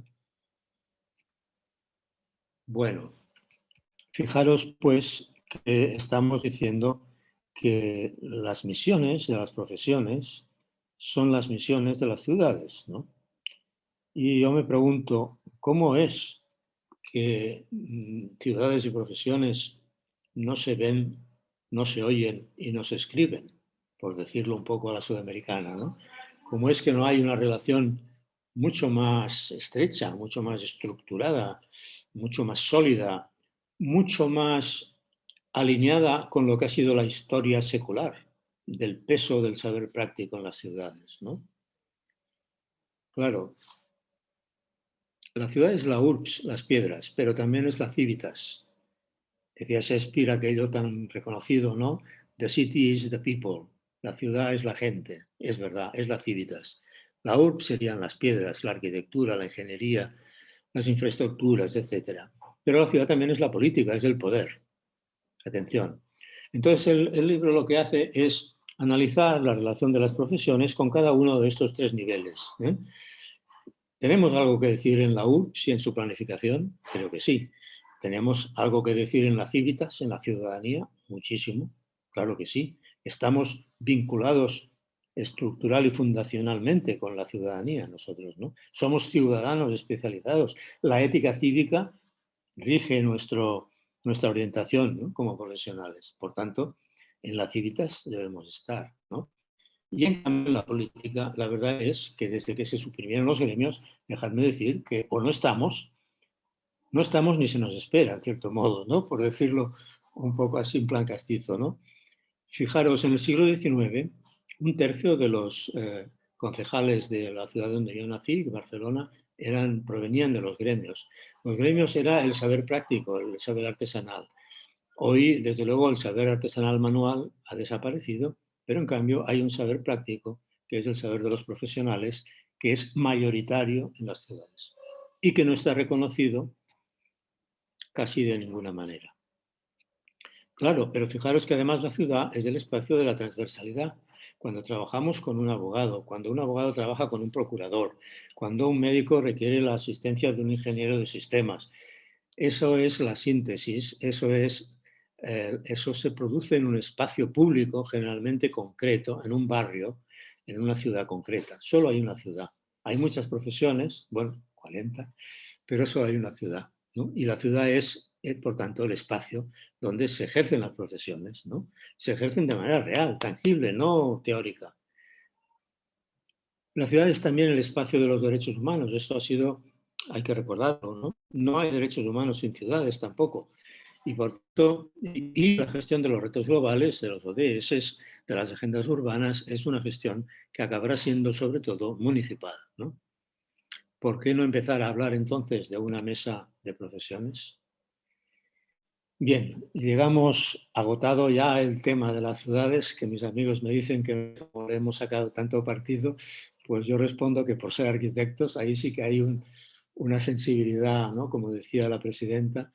Bueno, fijaros pues que estamos diciendo que las misiones de las profesiones son las misiones de las ciudades, ¿no? Y yo me pregunto, ¿cómo es que ciudades y profesiones no se ven, no se oyen y no se escriben, por decirlo un poco a la sudamericana, ¿no? ¿Cómo es que no hay una relación mucho más estrecha, mucho más estructurada, mucho más sólida, mucho más alineada con lo que ha sido la historia secular del peso del saber práctico en las ciudades, ¿no? Claro, la ciudad es la urbs, las piedras, pero también es la civitas. Decía Shakespeare aquello tan reconocido, ¿no? The city is the people. La ciudad es la gente. Es verdad, es la civitas. La urb serían las piedras, la arquitectura, la ingeniería, las infraestructuras, etc. Pero la ciudad también es la política, es el poder. Atención. Entonces el libro lo que hace es analizar la relación de las profesiones con cada uno de estos 3 niveles. ¿Tenemos algo que decir en la URBS y en su planificación? Creo que sí. ¿Tenemos algo que decir en la civitas, en la ciudadanía? Muchísimo. Claro que sí. Estamos vinculados estructural y fundacionalmente con la ciudadanía nosotros, ¿no? Somos ciudadanos especializados. La ética cívica rige nuestra orientación, ¿no? Como profesionales. Por tanto, en la civitas debemos estar, ¿no? Y en cambio, la política, la verdad es que desde que se suprimieron los gremios, dejadme decir que o no estamos ni se nos espera, en cierto modo, ¿no? Por decirlo un poco así en plan castizo, ¿no? Fijaros, en el siglo XIX, 1/3 de los concejales de la ciudad donde yo nací, Barcelona, provenían de los gremios. Los gremios era el saber práctico, el saber artesanal. Hoy, desde luego, el saber artesanal manual ha desaparecido, pero en cambio hay un saber práctico, que es el saber de los profesionales, que es mayoritario en las ciudades y que no está reconocido casi de ninguna manera. Claro, pero fijaros que además la ciudad es el espacio de la transversalidad. Cuando trabajamos con un abogado, cuando un abogado trabaja con un procurador, cuando un médico requiere la asistencia de un ingeniero de sistemas, Eso es la síntesis, eso se produce en un espacio público generalmente concreto, en un barrio, en una ciudad concreta. Solo hay una ciudad. Hay muchas profesiones, bueno, 40, pero solo hay una ciudad, ¿no? Y la ciudad es, por tanto, el espacio donde se ejercen las profesiones, ¿no? Se ejercen de manera real, tangible, no teórica. La ciudad es también el espacio de los derechos humanos. Esto ha sido, hay que recordarlo, ¿no? No hay derechos humanos sin ciudades tampoco. Y por tanto, y la gestión de los retos globales, de los ODS, de las agendas urbanas, es una gestión que acabará siendo sobre todo municipal, ¿no? ¿Por qué no empezar a hablar entonces de una mesa de profesiones? Bien, llegamos agotado ya el tema de las ciudades, que mis amigos me dicen que no hemos sacado tanto partido, pues yo respondo que por ser arquitectos, ahí sí que hay una sensibilidad, ¿no? Como decía la presidenta.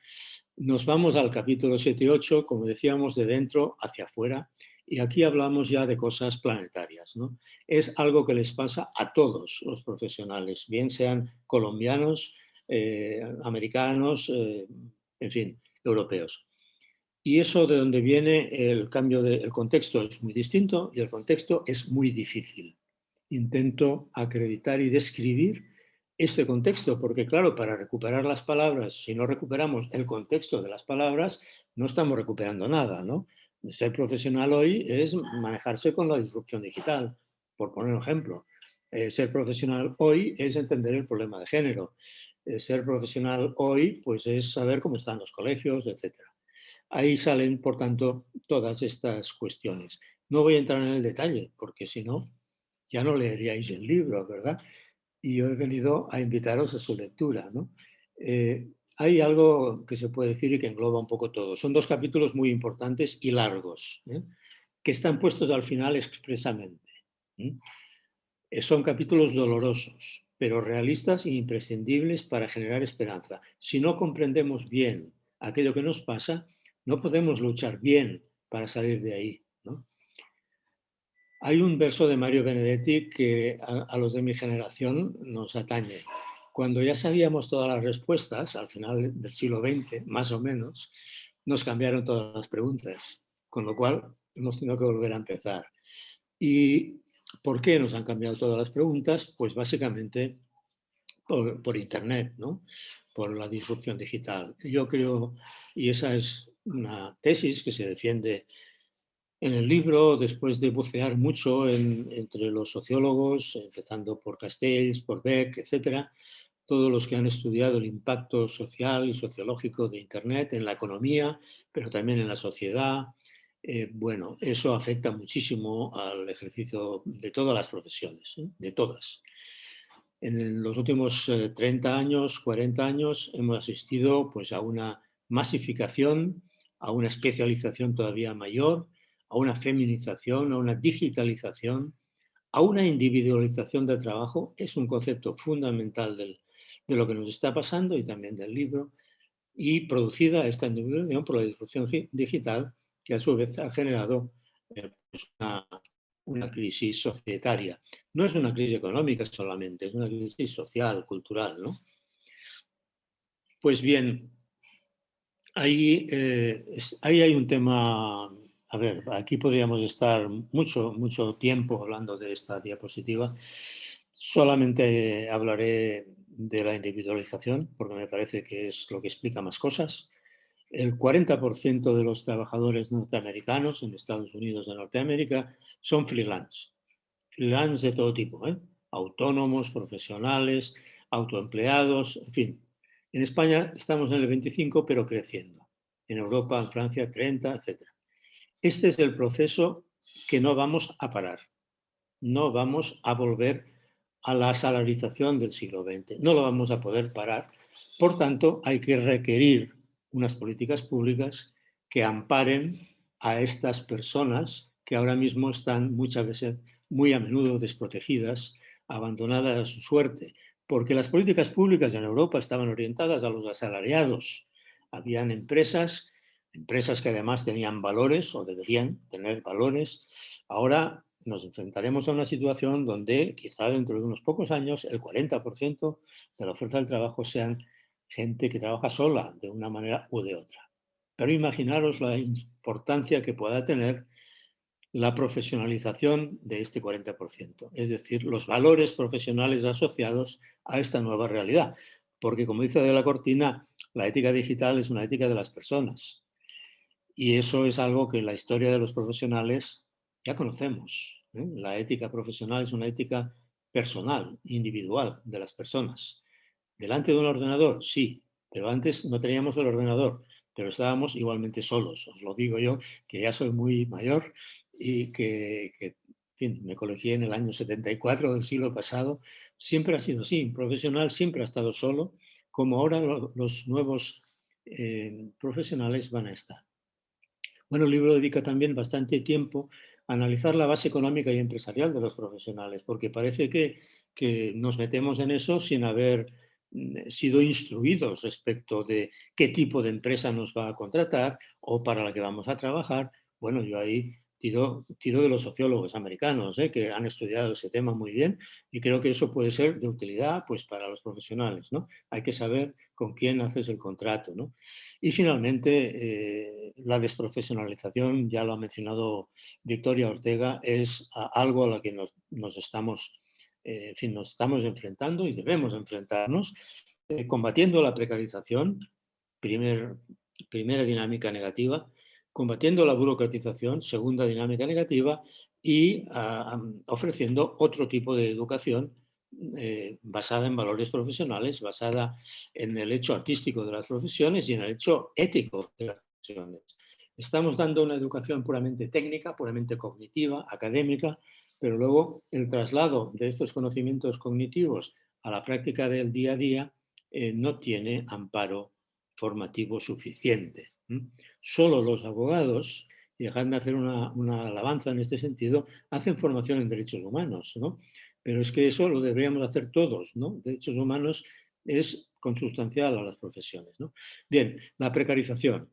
Nos vamos al capítulo 7 y 8, como decíamos, de dentro hacia afuera, y aquí hablamos ya de cosas planetarias, ¿no? Es algo que les pasa a todos los profesionales, bien sean colombianos, americanos, en fin, europeos. Y eso de donde viene el cambio del contexto es muy distinto y el contexto es muy difícil. Intento acreditar y describir este contexto, porque claro, para recuperar las palabras, si no recuperamos el contexto de las palabras, no estamos recuperando nada, ¿no? Ser profesional hoy es manejarse con la disrupción digital, por poner un ejemplo. Ser profesional hoy es entender el problema de género. Ser profesional hoy, pues es saber cómo están los colegios, etcétera. Ahí salen, por tanto, todas estas cuestiones. No voy a entrar en el detalle, porque si no, ya no leeríais el libro, ¿verdad? Y yo he venido a invitaros a su lectura, ¿no? Hay algo que se puede decir y que engloba un poco todo. Son dos capítulos muy importantes y largos, que están puestos al final expresamente. Son capítulos dolorosos, pero realistas e imprescindibles para generar esperanza. Si no comprendemos bien aquello que nos pasa, no podemos luchar bien para salir de ahí, ¿no? Hay un verso de Mario Benedetti que a los de mi generación nos atañe. Cuando ya sabíamos todas las respuestas, al final del siglo XX, más o menos, nos cambiaron todas las preguntas, con lo cual hemos tenido que volver a empezar. ¿Y por qué nos han cambiado todas las preguntas? Pues básicamente por Internet, ¿no? Por la disrupción digital. Yo creo, y esa es una tesis que se defiende en el libro, después de bucear mucho entre los sociólogos, empezando por Castells, por Beck, etcétera, todos los que han estudiado el impacto social y sociológico de Internet en la economía, pero también en la sociedad. Bueno, eso afecta muchísimo al ejercicio de todas las profesiones, de todas. En los últimos 30 años, 40 años, hemos asistido pues, a una masificación, a una especialización todavía mayor, a una feminización, a una digitalización, a una individualización del trabajo. Es un concepto fundamental de lo que nos está pasando y también del libro. Y producida esta individualización por la disrupción digital, que a su vez ha generado pues una crisis societaria. No es una crisis económica solamente, es una crisis social, cultural, ¿no? Pues bien, ahí hay un tema, a ver, aquí podríamos estar mucho tiempo hablando de esta diapositiva. Solamente hablaré de la individualización, porque me parece que es lo que explica más cosas. El 40% de los trabajadores norteamericanos en Estados Unidos de Norteamérica son freelance. Freelance de todo tipo, autónomos, profesionales, autoempleados, en fin. En España estamos en el 25, pero creciendo. En Europa, en Francia, 30, etc. Este es el proceso que no vamos a parar. No vamos a volver a la salarización del siglo XX. No lo vamos a poder parar. Por tanto, hay que requerir unas políticas públicas que amparen a estas personas que ahora mismo están muchas veces, muy a menudo desprotegidas, abandonadas a su suerte, porque las políticas públicas en Europa estaban orientadas a los asalariados. Habían empresas que además tenían valores o deberían tener valores. Ahora nos enfrentaremos a una situación donde quizá dentro de unos pocos años el 40% de la fuerza del trabajo sean gente que trabaja sola de una manera u de otra. Pero imaginaros la importancia que pueda tener la profesionalización de este 40%, es decir, los valores profesionales asociados a esta nueva realidad. Porque, como dice De la Cortina, la ética digital es una ética de las personas. Y eso es algo que en la historia de los profesionales ya conocemos, ¿eh? La ética profesional es una ética personal, individual, de las personas. ¿Delante de un ordenador? Sí, pero antes no teníamos el ordenador, pero estábamos igualmente solos. Os lo digo yo, que ya soy muy mayor y que en fin, me colegí en el año 74 del siglo pasado. Siempre ha sido así, un profesional siempre ha estado solo, como ahora los nuevos profesionales van a estar. Bueno, el libro dedica también bastante tiempo a analizar la base económica y empresarial de los profesionales, porque parece que nos metemos en eso sin haber sido instruidos respecto de qué tipo de empresa nos va a contratar o para la que vamos a trabajar. Bueno, yo ahí tiro de los sociólogos americanos, que han estudiado ese tema muy bien, y creo que eso puede ser de utilidad pues, para los profesionales, ¿no? Hay que saber con quién haces el contrato, ¿no? Y finalmente, la desprofesionalización, ya lo ha mencionado Victoria Ortega, es algo a lo que nos estamos enfrentando y debemos enfrentarnos, combatiendo la precarización, primera dinámica negativa, combatiendo la burocratización, segunda dinámica negativa, y ofreciendo otro tipo de educación basada en valores profesionales, basada en el hecho artístico de las profesiones y en el hecho ético de las profesiones. Estamos dando una educación puramente técnica, puramente cognitiva, académica, pero luego el traslado de estos conocimientos cognitivos a la práctica del día a día no tiene amparo formativo suficiente. Solo los abogados, y dejadme hacer una alabanza en este sentido, hacen formación en derechos humanos, ¿no? Pero es que eso lo deberíamos hacer todos, ¿no? Derechos humanos es consustancial a las profesiones, ¿no? Bien, la precarización,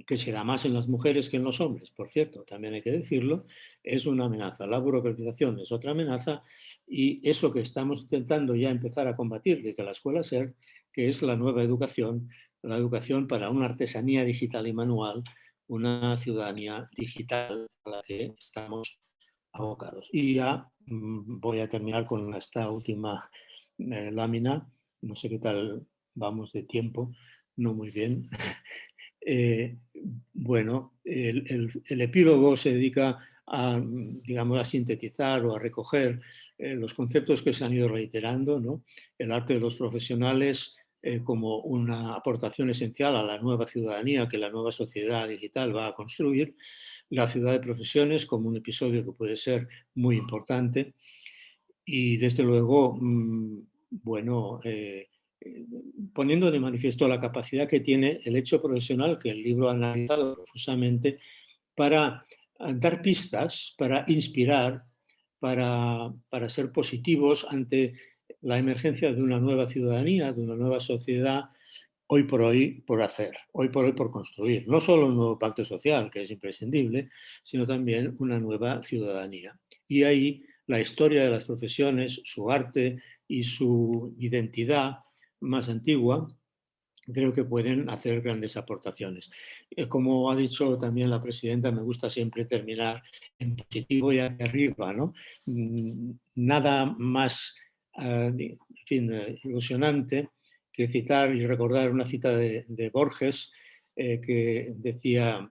que se da más en las mujeres que en los hombres, por cierto, también hay que decirlo, es una amenaza. La burocratización es otra amenaza y eso que estamos intentando ya empezar a combatir desde la escuela SER, que es la nueva educación, la educación para una artesanía digital y manual, una ciudadanía digital a la que estamos abocados. Y ya voy a terminar con esta última lámina. No sé qué tal vamos de tiempo, no muy bien. Bueno, el epílogo se dedica a, digamos, a sintetizar o a recoger los conceptos que se han ido reiterando, ¿no? El arte de los profesionales como una aportación esencial a la nueva ciudadanía que la nueva sociedad digital va a construir, la ciudad de profesiones como un episodio que puede ser muy importante y desde luego, bueno, poniendo de manifiesto la capacidad que tiene el hecho profesional que el libro ha analizado profusamente para dar pistas, para inspirar, para ser positivos ante la emergencia de una nueva ciudadanía, de una nueva sociedad, hoy por hoy por hacer, hoy por hoy por construir. No solo un nuevo pacto social, que es imprescindible, sino también una nueva ciudadanía. Y ahí la historia de las profesiones, su arte y su identidad más antigua, creo que pueden hacer grandes aportaciones. Como ha dicho también la presidenta, me gusta siempre terminar en positivo y hacia arriba, ¿no? Nada más en fin, ilusionante que citar y recordar una cita de Borges que decía: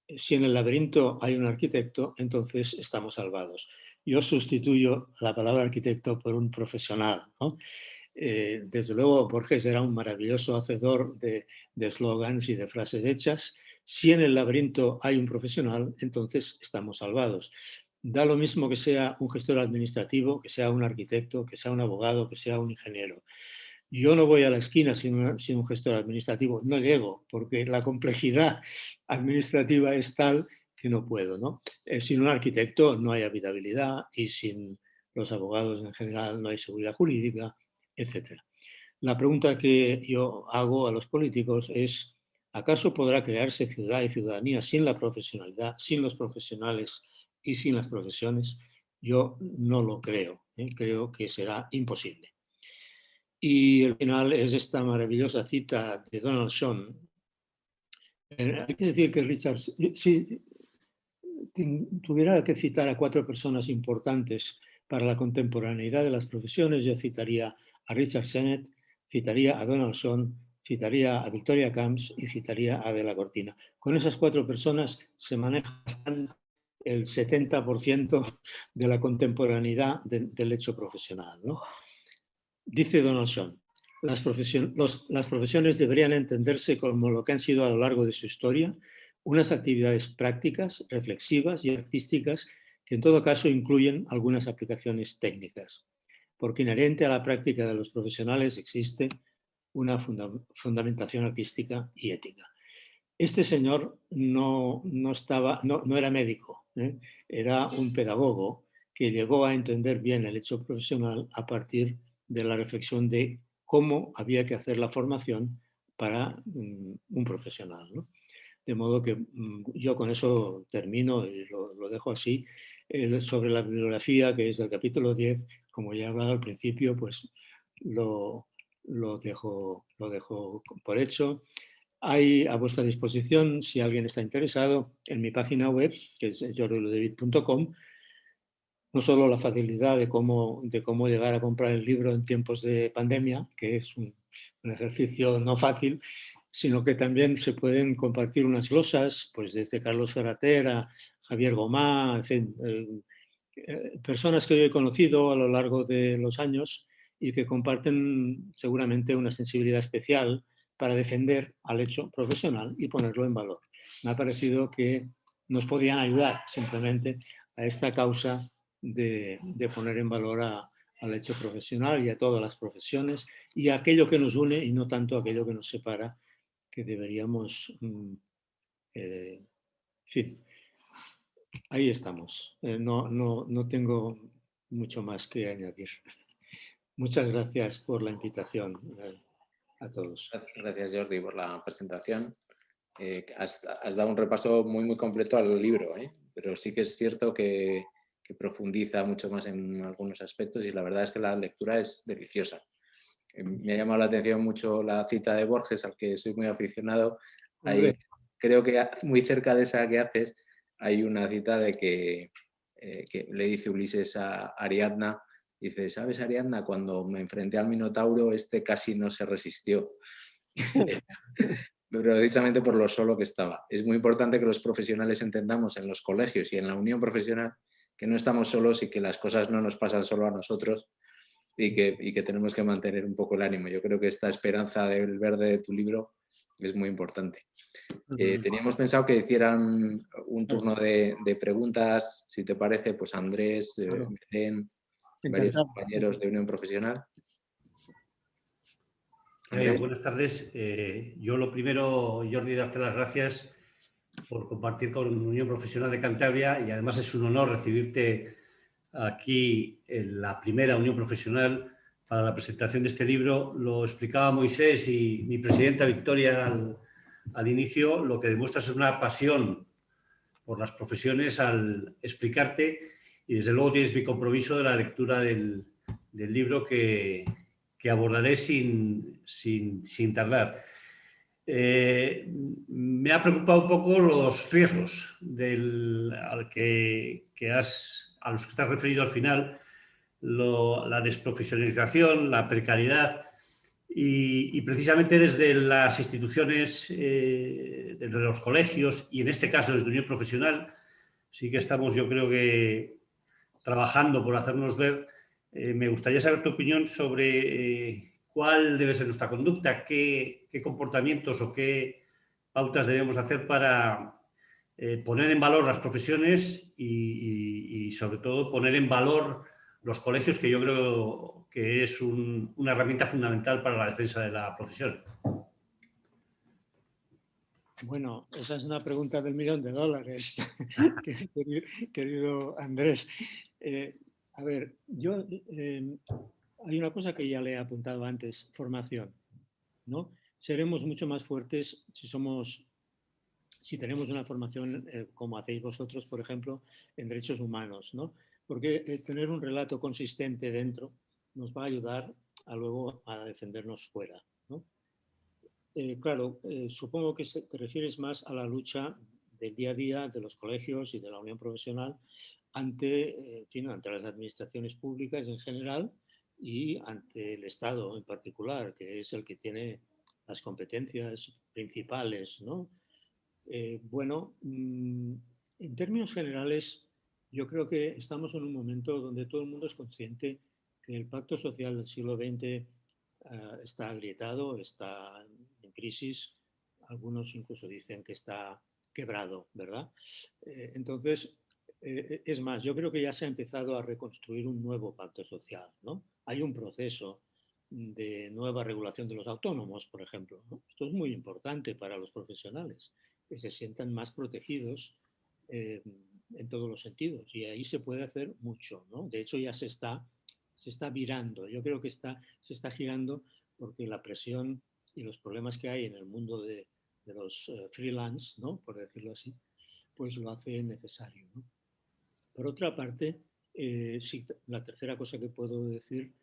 si en el laberinto hay un arquitecto, entonces estamos salvados. Yo sustituyo la palabra arquitecto por un profesional, ¿no? Desde luego, Borges era un maravilloso hacedor de eslogans y de frases hechas. Si en el laberinto hay un profesional, entonces estamos salvados. Da lo mismo que sea un gestor administrativo, que sea un arquitecto, que sea un abogado, que sea un ingeniero. Yo no voy a la esquina sin un gestor administrativo, no llego, porque la complejidad administrativa es tal que no puedo, ¿no? Sin un arquitecto no hay habitabilidad y sin los abogados en general no hay seguridad jurídica, etc. La pregunta que yo hago a los políticos es: ¿acaso podrá crearse ciudad y ciudadanía sin la profesionalidad, sin los profesionales y sin las profesiones? Yo no lo creo, creo que será imposible. Y el final es esta maravillosa cita de Donald Schoen. Hay que decir que Richard, si tuviera que citar a 4 personas importantes para la contemporaneidad de las profesiones, yo citaría a Richard Sennett, citaría a Donald Schoen, citaría a Victoria Camps y citaría a De la Cortina. Con esas 4 personas se maneja el 70% de la contemporaneidad del hecho profesional, ¿no? Dice Donald Schoen, las profesiones deberían entenderse como lo que han sido a lo largo de su historia, unas actividades prácticas, reflexivas y artísticas que en todo caso incluyen algunas aplicaciones técnicas, porque inherente a la práctica de los profesionales existe una fundamentación artística y ética. Este señor no era médico, era un pedagogo que llegó a entender bien el hecho profesional a partir de la reflexión de cómo había que hacer la formación para un profesional, ¿no? De modo que yo con eso termino y lo dejo así. Sobre la bibliografía, que es del capítulo 10, como ya he hablado al principio, pues lo dejo por hecho. Hay a vuestra disposición, si alguien está interesado, en mi página web, que es jordiludevid.com, no solo la facilidad de cómo llegar a comprar el libro en tiempos de pandemia, que es un ejercicio no fácil, sino que también se pueden compartir unas glosas, pues desde Carlos Ferrater a Javier Gomá, en fin, personas que yo he conocido a lo largo de los años y que comparten seguramente una sensibilidad especial para defender al hecho profesional y ponerlo en valor. Me ha parecido que nos podían ayudar simplemente a esta causa de poner en valor al hecho profesional y a todas las profesiones y a aquello que nos une y no tanto aquello que nos separa, que deberíamos, en fin, ahí estamos. No tengo mucho más que añadir. Muchas gracias por la invitación a todos. Gracias, Jordi, por la presentación. Has dado un repaso muy completo al libro, pero sí que es cierto que profundiza mucho más en algunos aspectos y la verdad es que la lectura es deliciosa. Me ha llamado la atención mucho la cita de Borges, al que soy muy aficionado. Creo que muy cerca de esa que haces hay una cita de que le dice Ulises a Ariadna, dice, ¿sabes, Ariadna? Cuando me enfrenté al Minotauro, este casi no se resistió. Pero precisamente por lo solo que estaba. Es muy importante que los profesionales entendamos en los colegios y en la unión profesional que no estamos solos y que las cosas no nos pasan solo a nosotros y que tenemos que mantener un poco el ánimo. Yo creo que esta esperanza del verde de tu libro es muy importante. Teníamos pensado que hicieran un turno de preguntas, si te parece, pues Andrés, Belén, varios compañeros de Unión Profesional. Buenas tardes. Yo lo primero, Jordi, darte las gracias por compartir con Unión Profesional de Cantabria y además es un honor recibirte aquí en la primera Unión Profesional para la presentación de este libro. Lo explicaba Moisés y mi presidenta Victoria al inicio, lo que demuestras es una pasión por las profesiones al explicarte y desde luego tienes mi compromiso de la lectura del libro que abordaré sin tardar. Me ha preocupado un poco los riesgos a los que estás referido al final, la desprofesionalización, la precariedad y precisamente desde las instituciones, desde los colegios y en este caso desde Unión Profesional, sí que estamos, yo creo que trabajando por hacernos ver. Me gustaría saber tu opinión sobre cuál debe ser nuestra conducta, qué comportamientos o qué pautas debemos hacer para poner en valor las profesiones y sobre todo poner en valor los colegios, que yo creo que es una herramienta fundamental para la defensa de la profesión. Bueno, esa es una pregunta del $1.000.000, querido Andrés. A ver, hay una cosa que ya le he apuntado antes, formación, ¿no? Seremos mucho más fuertes si tenemos una formación como hacéis vosotros, por ejemplo, en derechos humanos, ¿no? Porque tener un relato consistente dentro nos va a ayudar a luego a defendernos fuera, ¿no? Claro, supongo que te refieres más a la lucha del día a día de los colegios y de la unión profesional ante las administraciones públicas en general y ante el Estado en particular, que es el que tiene las competencias principales, ¿no? Bueno, en términos generales, yo creo que estamos en un momento donde todo el mundo es consciente que el pacto social del siglo XX está agrietado, está en crisis. Algunos incluso dicen que está quebrado, ¿verdad? Entonces, es más, yo creo que ya se ha empezado a reconstruir un nuevo pacto social, ¿no? Hay un proceso de nueva regulación de los autónomos, por ejemplo, ¿no? Esto es muy importante para los profesionales, que se sientan más protegidos en todos los sentidos. Y ahí se puede hacer mucho, ¿no? De hecho, ya se está virando. Yo creo que se está girando porque la presión y los problemas que hay en el mundo de los freelance, ¿no? Por decirlo así, pues lo hace necesario, ¿no? Por otra parte, sí, la tercera cosa que puedo decir,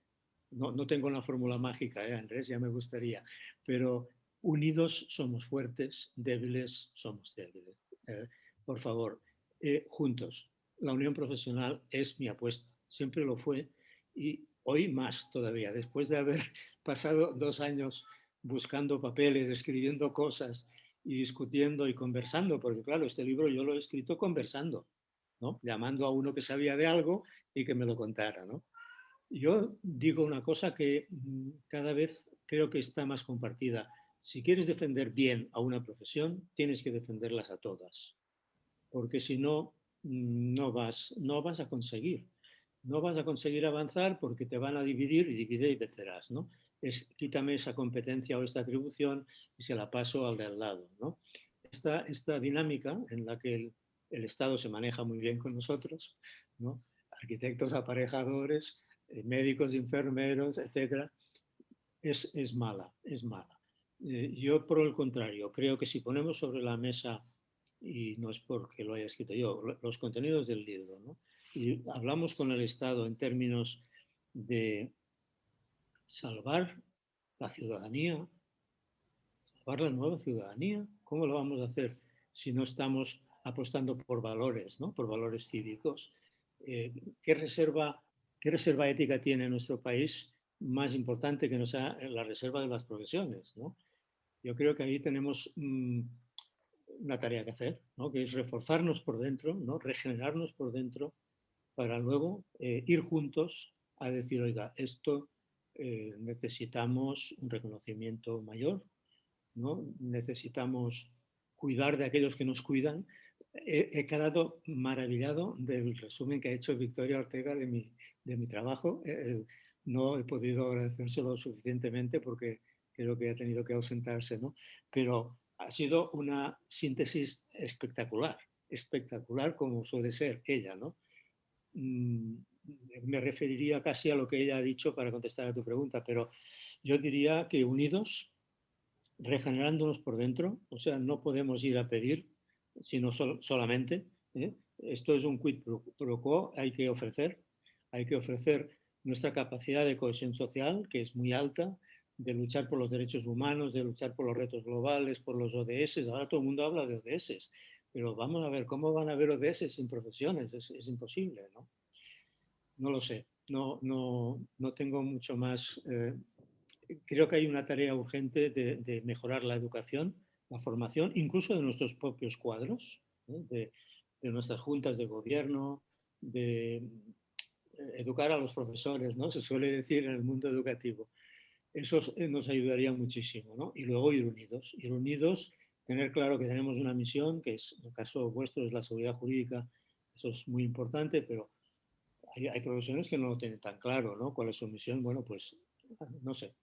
no tengo una fórmula mágica, Andrés, ya me gustaría, pero unidos somos fuertes, débiles somos débiles. Por favor, juntos. La unión profesional es mi apuesta, siempre lo fue y hoy más todavía, después de haber pasado 2 años buscando papeles, escribiendo cosas y discutiendo y conversando, porque claro, este libro yo lo he escrito conversando, ¿no? Llamando a uno que sabía de algo y que me lo contara, ¿no? Yo digo una cosa que cada vez creo que está más compartida. Si quieres defender bien a una profesión, tienes que defenderlas a todas, porque si no, no vas a conseguir. No vas a conseguir avanzar porque te van a dividir y divide y vencerás, ¿no? Quítame esa competencia o esta atribución y se la paso al de al lado, ¿no? Esta dinámica en la que el Estado se maneja muy bien con nosotros, ¿no? Arquitectos aparejadores, médicos, enfermeros, etcétera, es mala, es mala. Yo, por el contrario, creo que si ponemos sobre la mesa, y no es porque lo haya escrito yo, los contenidos del libro, ¿no? Y hablamos con el Estado en términos de salvar la ciudadanía, salvar la nueva ciudadanía, ¿cómo lo vamos a hacer si no estamos apostando por valores, ¿no? Por valores cívicos? ¿Qué reserva ética tiene nuestro país más importante que no sea la reserva de las profesiones, ¿no? Yo creo que ahí tenemos una tarea que hacer, ¿no? Que es reforzarnos por dentro, ¿no? Regenerarnos por dentro para luego ir juntos a decir, oiga, esto necesitamos un reconocimiento mayor, ¿no? Necesitamos cuidar de aquellos que nos cuidan. He quedado maravillado del resumen que ha hecho Victoria Ortega de mi trabajo. No he podido agradecérselo suficientemente porque creo que ha tenido que ausentarse, ¿no? Pero ha sido una síntesis espectacular, espectacular como suele ser ella, ¿no? Me referiría casi a lo que ella ha dicho para contestar a tu pregunta, pero yo diría que unidos, regenerándonos por dentro, o sea, no podemos ir a pedir, sino solamente, ¿eh? Esto es un quid pro quo, hay que ofrecer nuestra capacidad de cohesión social, que es muy alta, de luchar por los derechos humanos, de luchar por los retos globales, por los ODS. Ahora todo el mundo habla de ODS, pero vamos a ver, ¿cómo van a haber ODS sin profesiones? Es imposible, ¿no? No lo sé, no tengo mucho más. Creo que hay una tarea urgente de mejorar la educación, la formación, incluso de nuestros propios cuadros, ¿eh? de nuestras juntas de gobierno, de educar a los profesores, ¿no? Se suele decir en el mundo educativo. Eso nos ayudaría muchísimo, ¿no? Y luego ir unidos, tener claro que tenemos una misión, que es, en el caso vuestro, es la seguridad jurídica. Eso es muy importante, pero hay profesiones que no lo tienen tan claro, ¿no? ¿Cuál es su misión? Bueno, pues, no sé,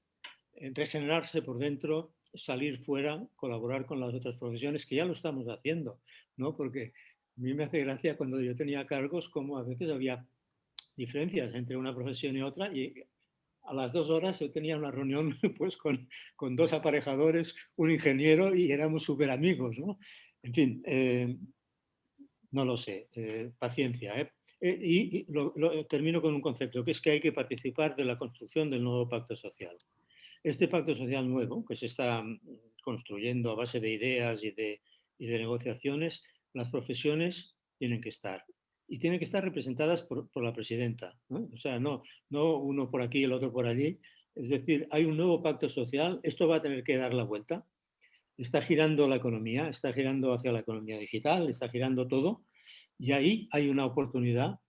regenerarse por dentro, salir fuera, colaborar con las otras profesiones, que ya lo estamos haciendo, ¿no? Porque a mí me hace gracia cuando yo tenía cargos, como a veces había diferencias entre una profesión y otra, y a las 2 horas yo tenía una reunión pues con 2 aparejadores, un ingeniero, y éramos súper amigos, ¿no? En fin, no lo sé, paciencia, ¿eh? Termino con un concepto, que es que hay que participar de la construcción del nuevo pacto social. Este pacto social nuevo, que se está construyendo a base de ideas y de negociaciones, las profesiones tienen que estar. Y tienen que estar representadas por la presidenta, ¿no? O sea, no uno por aquí y el otro por allí. Es decir, hay un nuevo pacto social, esto va a tener que dar la vuelta. Está girando la economía, está girando hacia la economía digital, está girando todo. Y ahí hay una oportunidad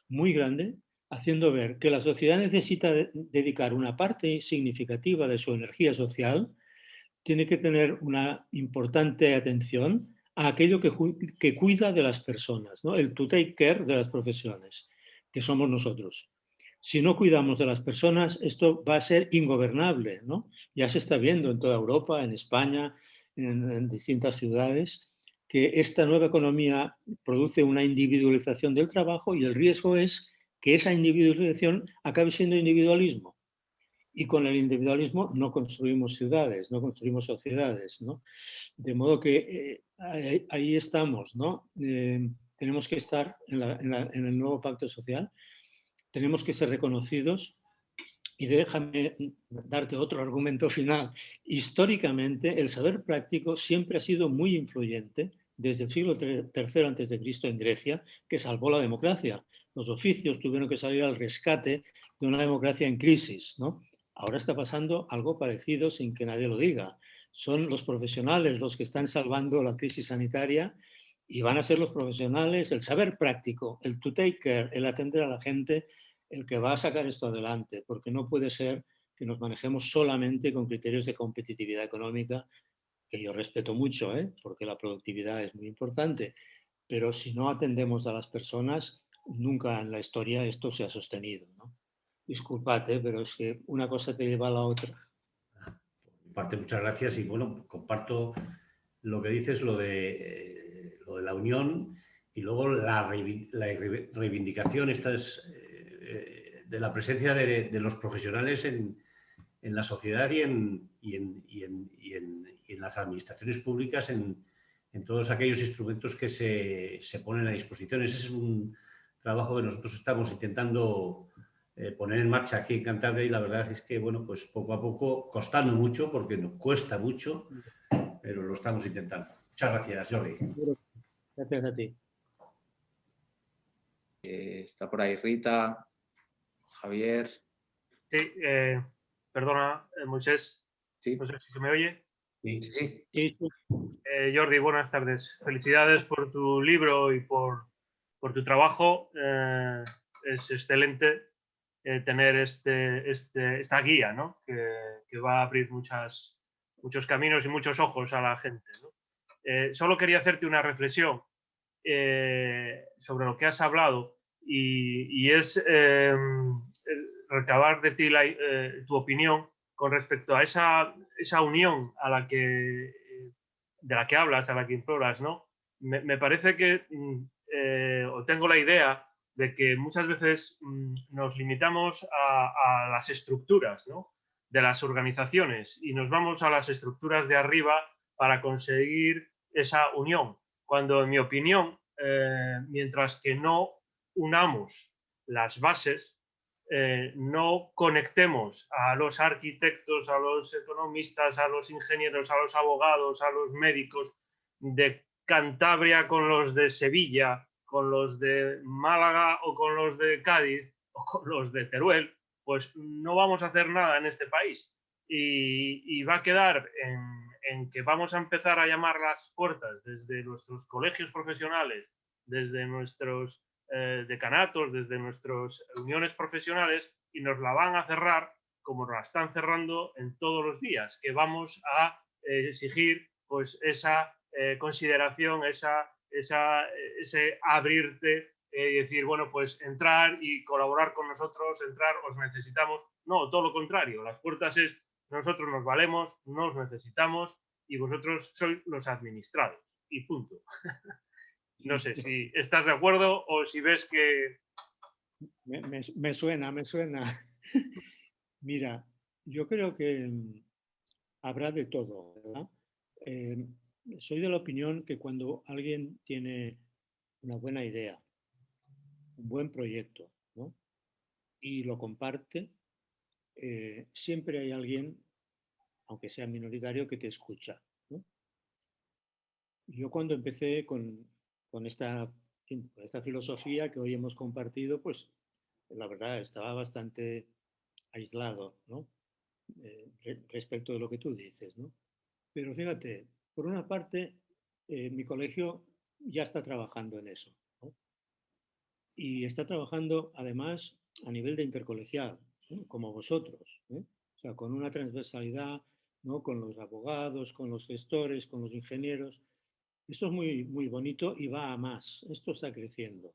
muy grande, haciendo ver que la sociedad necesita dedicar una parte significativa de su energía social, tiene que tener una importante atención a aquello que cuida de las personas, ¿no? El to take care de las profesiones, que somos nosotros. Si no cuidamos de las personas, esto va a ser ingobernable, ¿no? Ya se está viendo en toda Europa, en España, en distintas ciudades, que esta nueva economía produce una individualización del trabajo y el riesgo es que esa individualización acabe siendo individualismo. Y con el individualismo no construimos ciudades, no construimos sociedades, ¿no? De modo que ahí estamos, ¿no? Tenemos que estar en el nuevo pacto social, tenemos que ser reconocidos. Y déjame darte otro argumento final. Históricamente, el saber práctico siempre ha sido muy influyente desde el siglo III a.C. en Grecia, que salvó la democracia. Los oficios tuvieron que salir al rescate de una democracia en crisis, ¿no? Ahora está pasando algo parecido sin que nadie lo diga. Son los profesionales los que están salvando la crisis sanitaria y van a ser los profesionales, el saber práctico, el to take care, el atender a la gente, el que va a sacar esto adelante, porque no puede ser que nos manejemos solamente con criterios de competitividad económica, que yo respeto mucho, porque la productividad es muy importante, pero si no atendemos a las personas, nunca en la historia esto se ha sostenido, ¿no? Disculpad, pero es que una cosa te lleva a la otra. Por mi parte, muchas gracias y bueno, comparto lo que dices, lo de la unión y luego la reivindicación de la presencia de los profesionales en la sociedad y en las administraciones públicas, en todos aquellos instrumentos que se ponen a disposición. Ese es un trabajo que nosotros estamos intentando poner en marcha aquí en Cantabria y la verdad es que, bueno, pues poco a poco, costando mucho, porque nos cuesta mucho, pero lo estamos intentando. Muchas gracias, Jordi. Gracias a ti. Está por ahí Rita, Javier. Sí, perdona, Moisés, Sí. no sé si se me oye. Sí, sí. Sí. Jordi, buenas tardes. Felicidades por tu libro y por tu trabajo. Es excelente tener esta guía, ¿no? que va a abrir muchos caminos y muchos ojos a la gente, ¿no? Solo quería hacerte una reflexión sobre lo que has hablado y es recabar de ti tu opinión con respecto a esa unión de la que hablas, a la que imploras, ¿no? Me parece que, o tengo la idea de que muchas veces nos limitamos a las estructuras, ¿no? De las organizaciones y nos vamos a las estructuras de arriba para conseguir esa unión. Cuando, en mi opinión, mientras que no unamos las bases, no conectemos a los arquitectos, a los economistas, a los ingenieros, a los abogados, a los médicos de Cantabria con los de Sevilla, con los de Málaga o con los de Cádiz o con los de Teruel, pues no vamos a hacer nada en este país. Y va a quedar en que vamos a empezar a llamar las puertas desde nuestros colegios profesionales, desde nuestros decanatos, desde nuestras uniones profesionales y nos la van a cerrar como nos la están cerrando en todos los días, que vamos a exigir pues esa consideración, ese abrirte y decir, bueno, pues entrar y colaborar con nosotros, entrar, os necesitamos. No, todo lo contrario, las puertas es nosotros nos valemos, nos necesitamos y vosotros sois los administrados y punto. No sé si estás de acuerdo o si ves que... Me suena. Mira, yo creo que habrá de todo, ¿verdad? Soy de la opinión que cuando alguien tiene una buena idea, un buen proyecto, ¿no? Y lo comparte, siempre hay alguien, aunque sea minoritario, que te escucha, ¿no? Yo cuando empecé con esta filosofía que hoy hemos compartido, pues la verdad estaba bastante aislado, ¿no? Respecto de lo que tú dices, ¿no? Pero fíjate, por una parte, mi colegio ya está trabajando en eso, ¿no? Y está trabajando además a nivel de intercolegial, ¿no? Como vosotros, ¿eh? O sea, con una transversalidad, ¿no? Con los abogados, con los gestores, con los ingenieros. Esto es muy, muy bonito y va a más. Esto está creciendo.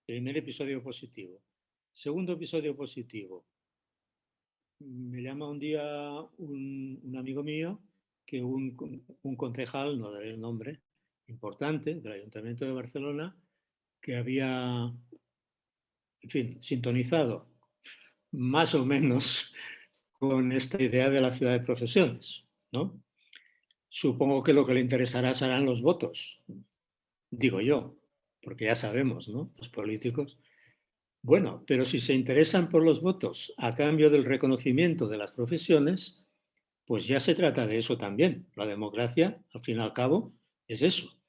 Primer episodio positivo. Segundo episodio positivo. Me llama un día un amigo mío que un concejal, no daré el nombre, importante del Ayuntamiento de Barcelona, que había, en fin, sintonizado más o menos con esta idea de la ciudad de profesiones, ¿no? Supongo que lo que le interesará serán los votos, digo yo, porque ya sabemos, ¿no? Los políticos. Bueno, pero si se interesan por los votos a cambio del reconocimiento de las profesiones, pues ya se trata de eso también. La democracia, al fin y al cabo, es eso.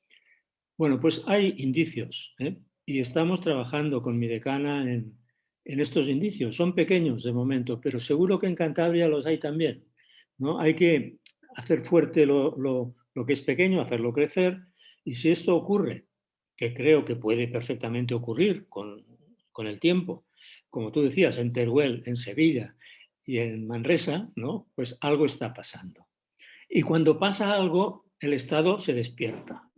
Bueno, pues hay indicios, ¿eh? Y estamos trabajando con mi decana en estos indicios. Son pequeños de momento, pero seguro que en Cantabria los hay también, ¿no? Hay que hacer fuerte lo que es pequeño, hacerlo crecer, y si esto ocurre, que creo que puede perfectamente ocurrir con el tiempo, como tú decías, en Teruel, en Sevilla y en Manresa, ¿no? Pues algo está pasando. Y cuando pasa algo, el Estado se despierta,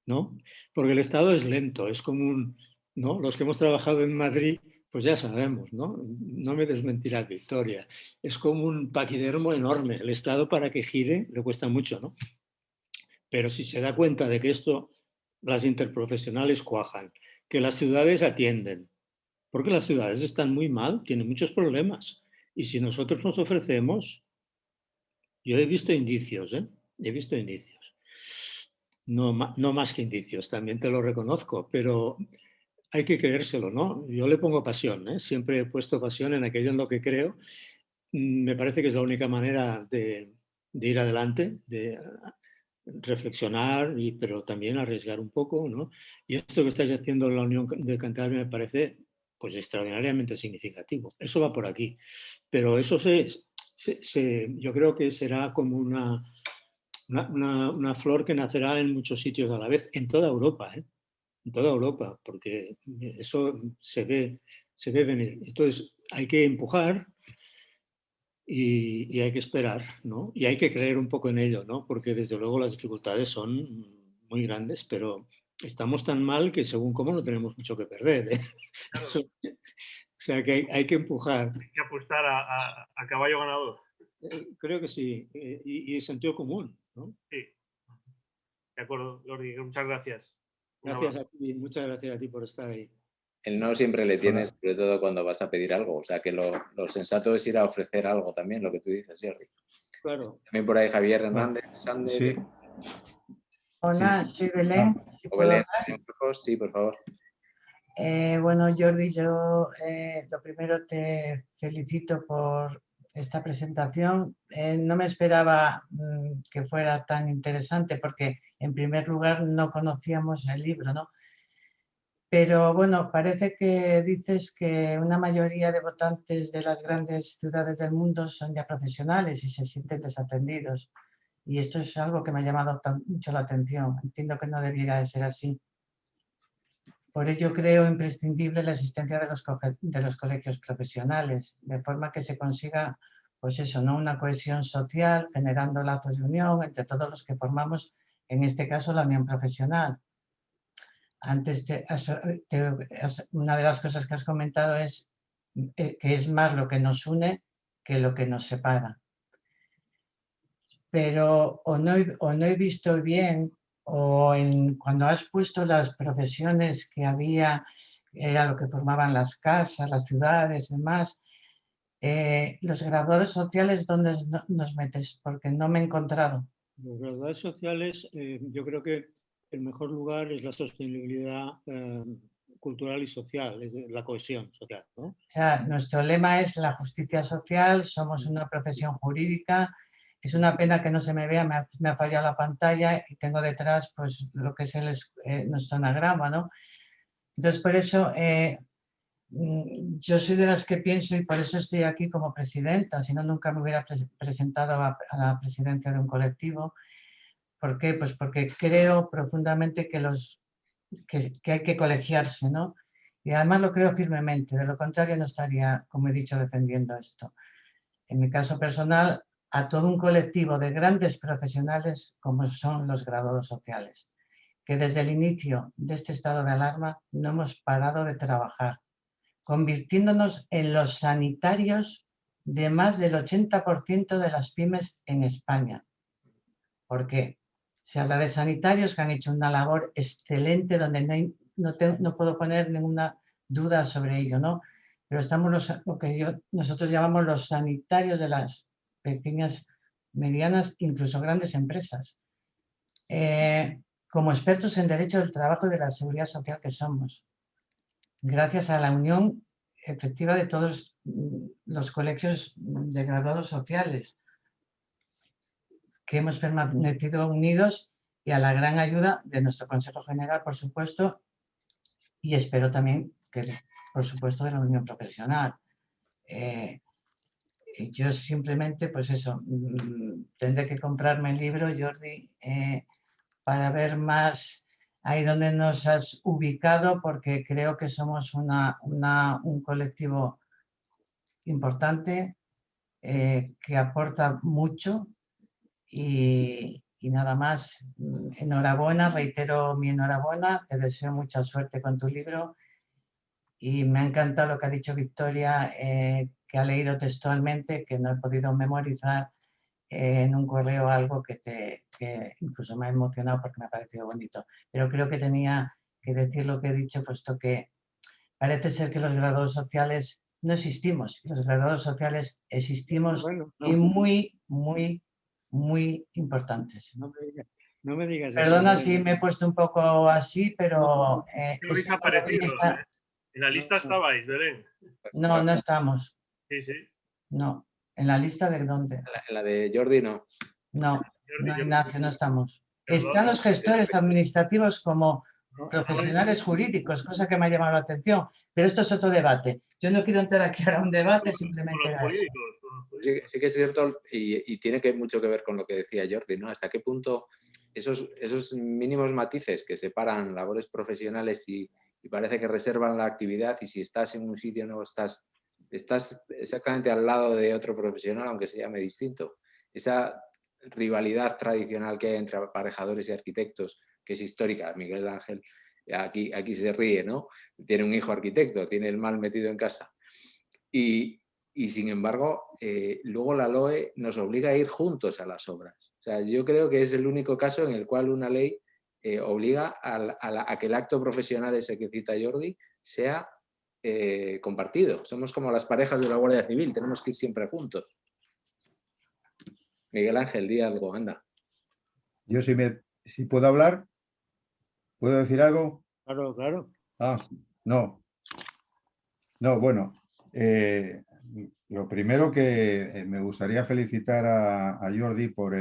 ¿no? Porque el Estado es lento, es como un, ¿no? Los que hemos trabajado en Madrid, pues ya sabemos, ¿no? No me desmentirás, Victoria. Es como un paquidermo enorme. El Estado, para que gire, le cuesta mucho, ¿no? Pero si se da cuenta de que esto, las interprofesionales cuajan, que las ciudades atienden, porque las ciudades están muy mal, tienen muchos problemas. Y si nosotros nos ofrecemos, yo he visto indicios, ¿eh? He visto indicios. No más que indicios, también te lo reconozco, pero hay que creérselo, ¿no? Yo le pongo pasión, ¿eh? Siempre he puesto pasión en aquello en lo que creo. Me parece que es la única manera de ir adelante, de reflexionar, pero también arriesgar un poco, ¿no? Y esto que estáis haciendo en la Unión de Cantabria me parece pues extraordinariamente significativo. Eso va por aquí. Pero eso yo creo que será como una flor que nacerá en muchos sitios a la vez, en toda Europa, ¿eh? En toda Europa, porque eso se ve venir. Entonces hay que empujar y hay que esperar, ¿no? Y hay que creer un poco en ello, ¿no? Porque desde luego las dificultades son muy grandes, pero estamos tan mal que según cómo no tenemos mucho que perder, ¿eh? Claro. Eso, o sea que hay que empujar. Hay que apostar a caballo ganador. Creo que sí, y sentido común, ¿no? Sí. De acuerdo, Jordi, muchas gracias. Gracias a ti, muchas gracias a ti por estar ahí. El no siempre le tienes, sobre todo cuando vas a pedir algo. O sea, que lo sensato es ir a ofrecer algo también, lo que tú dices, Jordi. Claro. También por ahí Javier Hernández, Sander. Sí. Hola, soy Belén. ¿Sí O puedo Belén, hablar? sí, por favor. Bueno, Jordi, yo lo primero te felicito por esta presentación. No me esperaba que fuera tan interesante porque, en primer lugar, no conocíamos el libro, ¿no? Pero bueno, parece que dices que una mayoría de votantes de las grandes ciudades del mundo son ya profesionales y se sienten desatendidos. Y esto es algo que me ha llamado mucho la atención. Entiendo que no debiera de ser así. Por ello creo imprescindible la existencia de los colegios profesionales, de forma que se consiga, pues eso, ¿no? Una cohesión social, generando lazos de unión entre todos los que formamos, en este caso, la unión profesional. Antes, una de las cosas que has comentado es que es más lo que nos une que lo que nos separa. Pero o no he visto bien, o cuando has puesto las profesiones que había, era lo que formaban las casas, las ciudades, demás, los graduados sociales, ¿dónde nos metes? Porque no me he encontrado. Los graduados sociales, yo creo que el mejor lugar es la sostenibilidad cultural y social, es la cohesión social, ¿no? O sea, nuestro lema es la justicia social, somos una profesión jurídica. Es una pena que no se me vea, me ha fallado la pantalla y tengo detrás pues lo que es nuestro anagrama, ¿no? Entonces, por eso yo soy de las que pienso, y por eso estoy aquí como presidenta, si no nunca me hubiera presentado a la presidencia de un colectivo. ¿Por qué? Pues porque creo profundamente que hay que colegiarse, ¿no? Y además lo creo firmemente, de lo contrario no estaría, como he dicho, defendiendo esto. En mi caso personal, a todo un colectivo de grandes profesionales como son los graduados sociales, que desde el inicio de este estado de alarma no hemos parado de trabajar, convirtiéndonos en los sanitarios de más del 80% de las pymes en España. Porque se habla de sanitarios que han hecho una labor excelente donde no puedo poner ninguna duda sobre ello, ¿no? Pero estamos lo que nosotros llamamos los sanitarios de las pequeñas, medianas, incluso grandes empresas. Como expertos en derecho del trabajo y de la seguridad social que somos, gracias a la unión efectiva de todos los colegios de graduados sociales, que hemos permanecido unidos, y a la gran ayuda de nuestro Consejo General, por supuesto, y espero también que, por supuesto, de la Unión Profesional. Yo simplemente, pues eso, tendré que comprarme el libro, Jordi, para ver más ahí donde nos has ubicado, porque creo que somos un colectivo importante que aporta mucho. Y nada más, enhorabuena, reitero mi enhorabuena, te deseo mucha suerte con tu libro y me ha encantado lo que ha dicho Victoria, que ha leído textualmente, que no he podido memorizar en un correo algo que incluso me ha emocionado porque me ha parecido bonito, pero creo que tenía que decir lo que he dicho, puesto que parece ser que los graduados sociales no existimos, los graduados sociales existimos, bueno, no, y muy importantes. No me digas eso. Perdona si me he puesto un poco así, pero... ¿Qué habéis aparecido? En la lista estabais, Belén. No, no estamos. Sí, sí. No. ¿En la lista de dónde? En la de Jordi no. No, no, Ignacio, no estamos. Están los gestores administrativos como profesionales jurídicos, cosa que me ha llamado la atención, pero esto es otro debate. Yo no quiero entrar aquí ahora a un debate, simplemente era eso. Sí que es cierto, y tiene mucho que ver con lo que decía Jordi, ¿no? Hasta qué punto esos mínimos matices que separan labores profesionales y parece que reservan la actividad, y si estás en un sitio no estás exactamente al lado de otro profesional, aunque se llame distinto. Esa rivalidad tradicional que hay entre aparejadores y arquitectos, que es histórica. Miguel Ángel aquí se ríe, ¿no? Tiene un hijo arquitecto, tiene el mal metido en casa. Y sin embargo, luego la LOE nos obliga a ir juntos a las obras. O sea, yo creo que es el único caso en el cual una ley obliga a que el acto profesional ese que cita Jordi sea compartido. Somos como las parejas de la Guardia Civil, tenemos que ir siempre juntos. Miguel Ángel, di algo, anda. Yo si puedo hablar, ¿puedo decir algo? Claro, claro. No, bueno, lo primero que me gustaría felicitar a Jordi por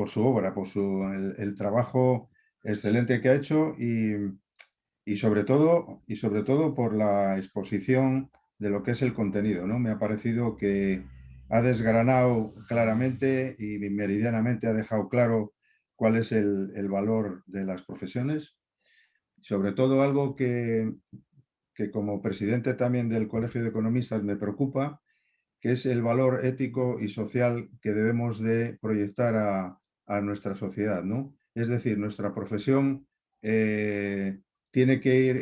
su obra, por el trabajo excelente que ha hecho, y sobre todo por la exposición de lo que es el contenido, ¿no? Me ha parecido que ha desgranado claramente y meridianamente ha dejado claro cuál es el valor de las profesiones. Sobre todo algo que como presidente también del Colegio de Economistas me preocupa, que es el valor ético y social que debemos de proyectar a nuestra sociedad, ¿no? Es decir, nuestra profesión tiene que ir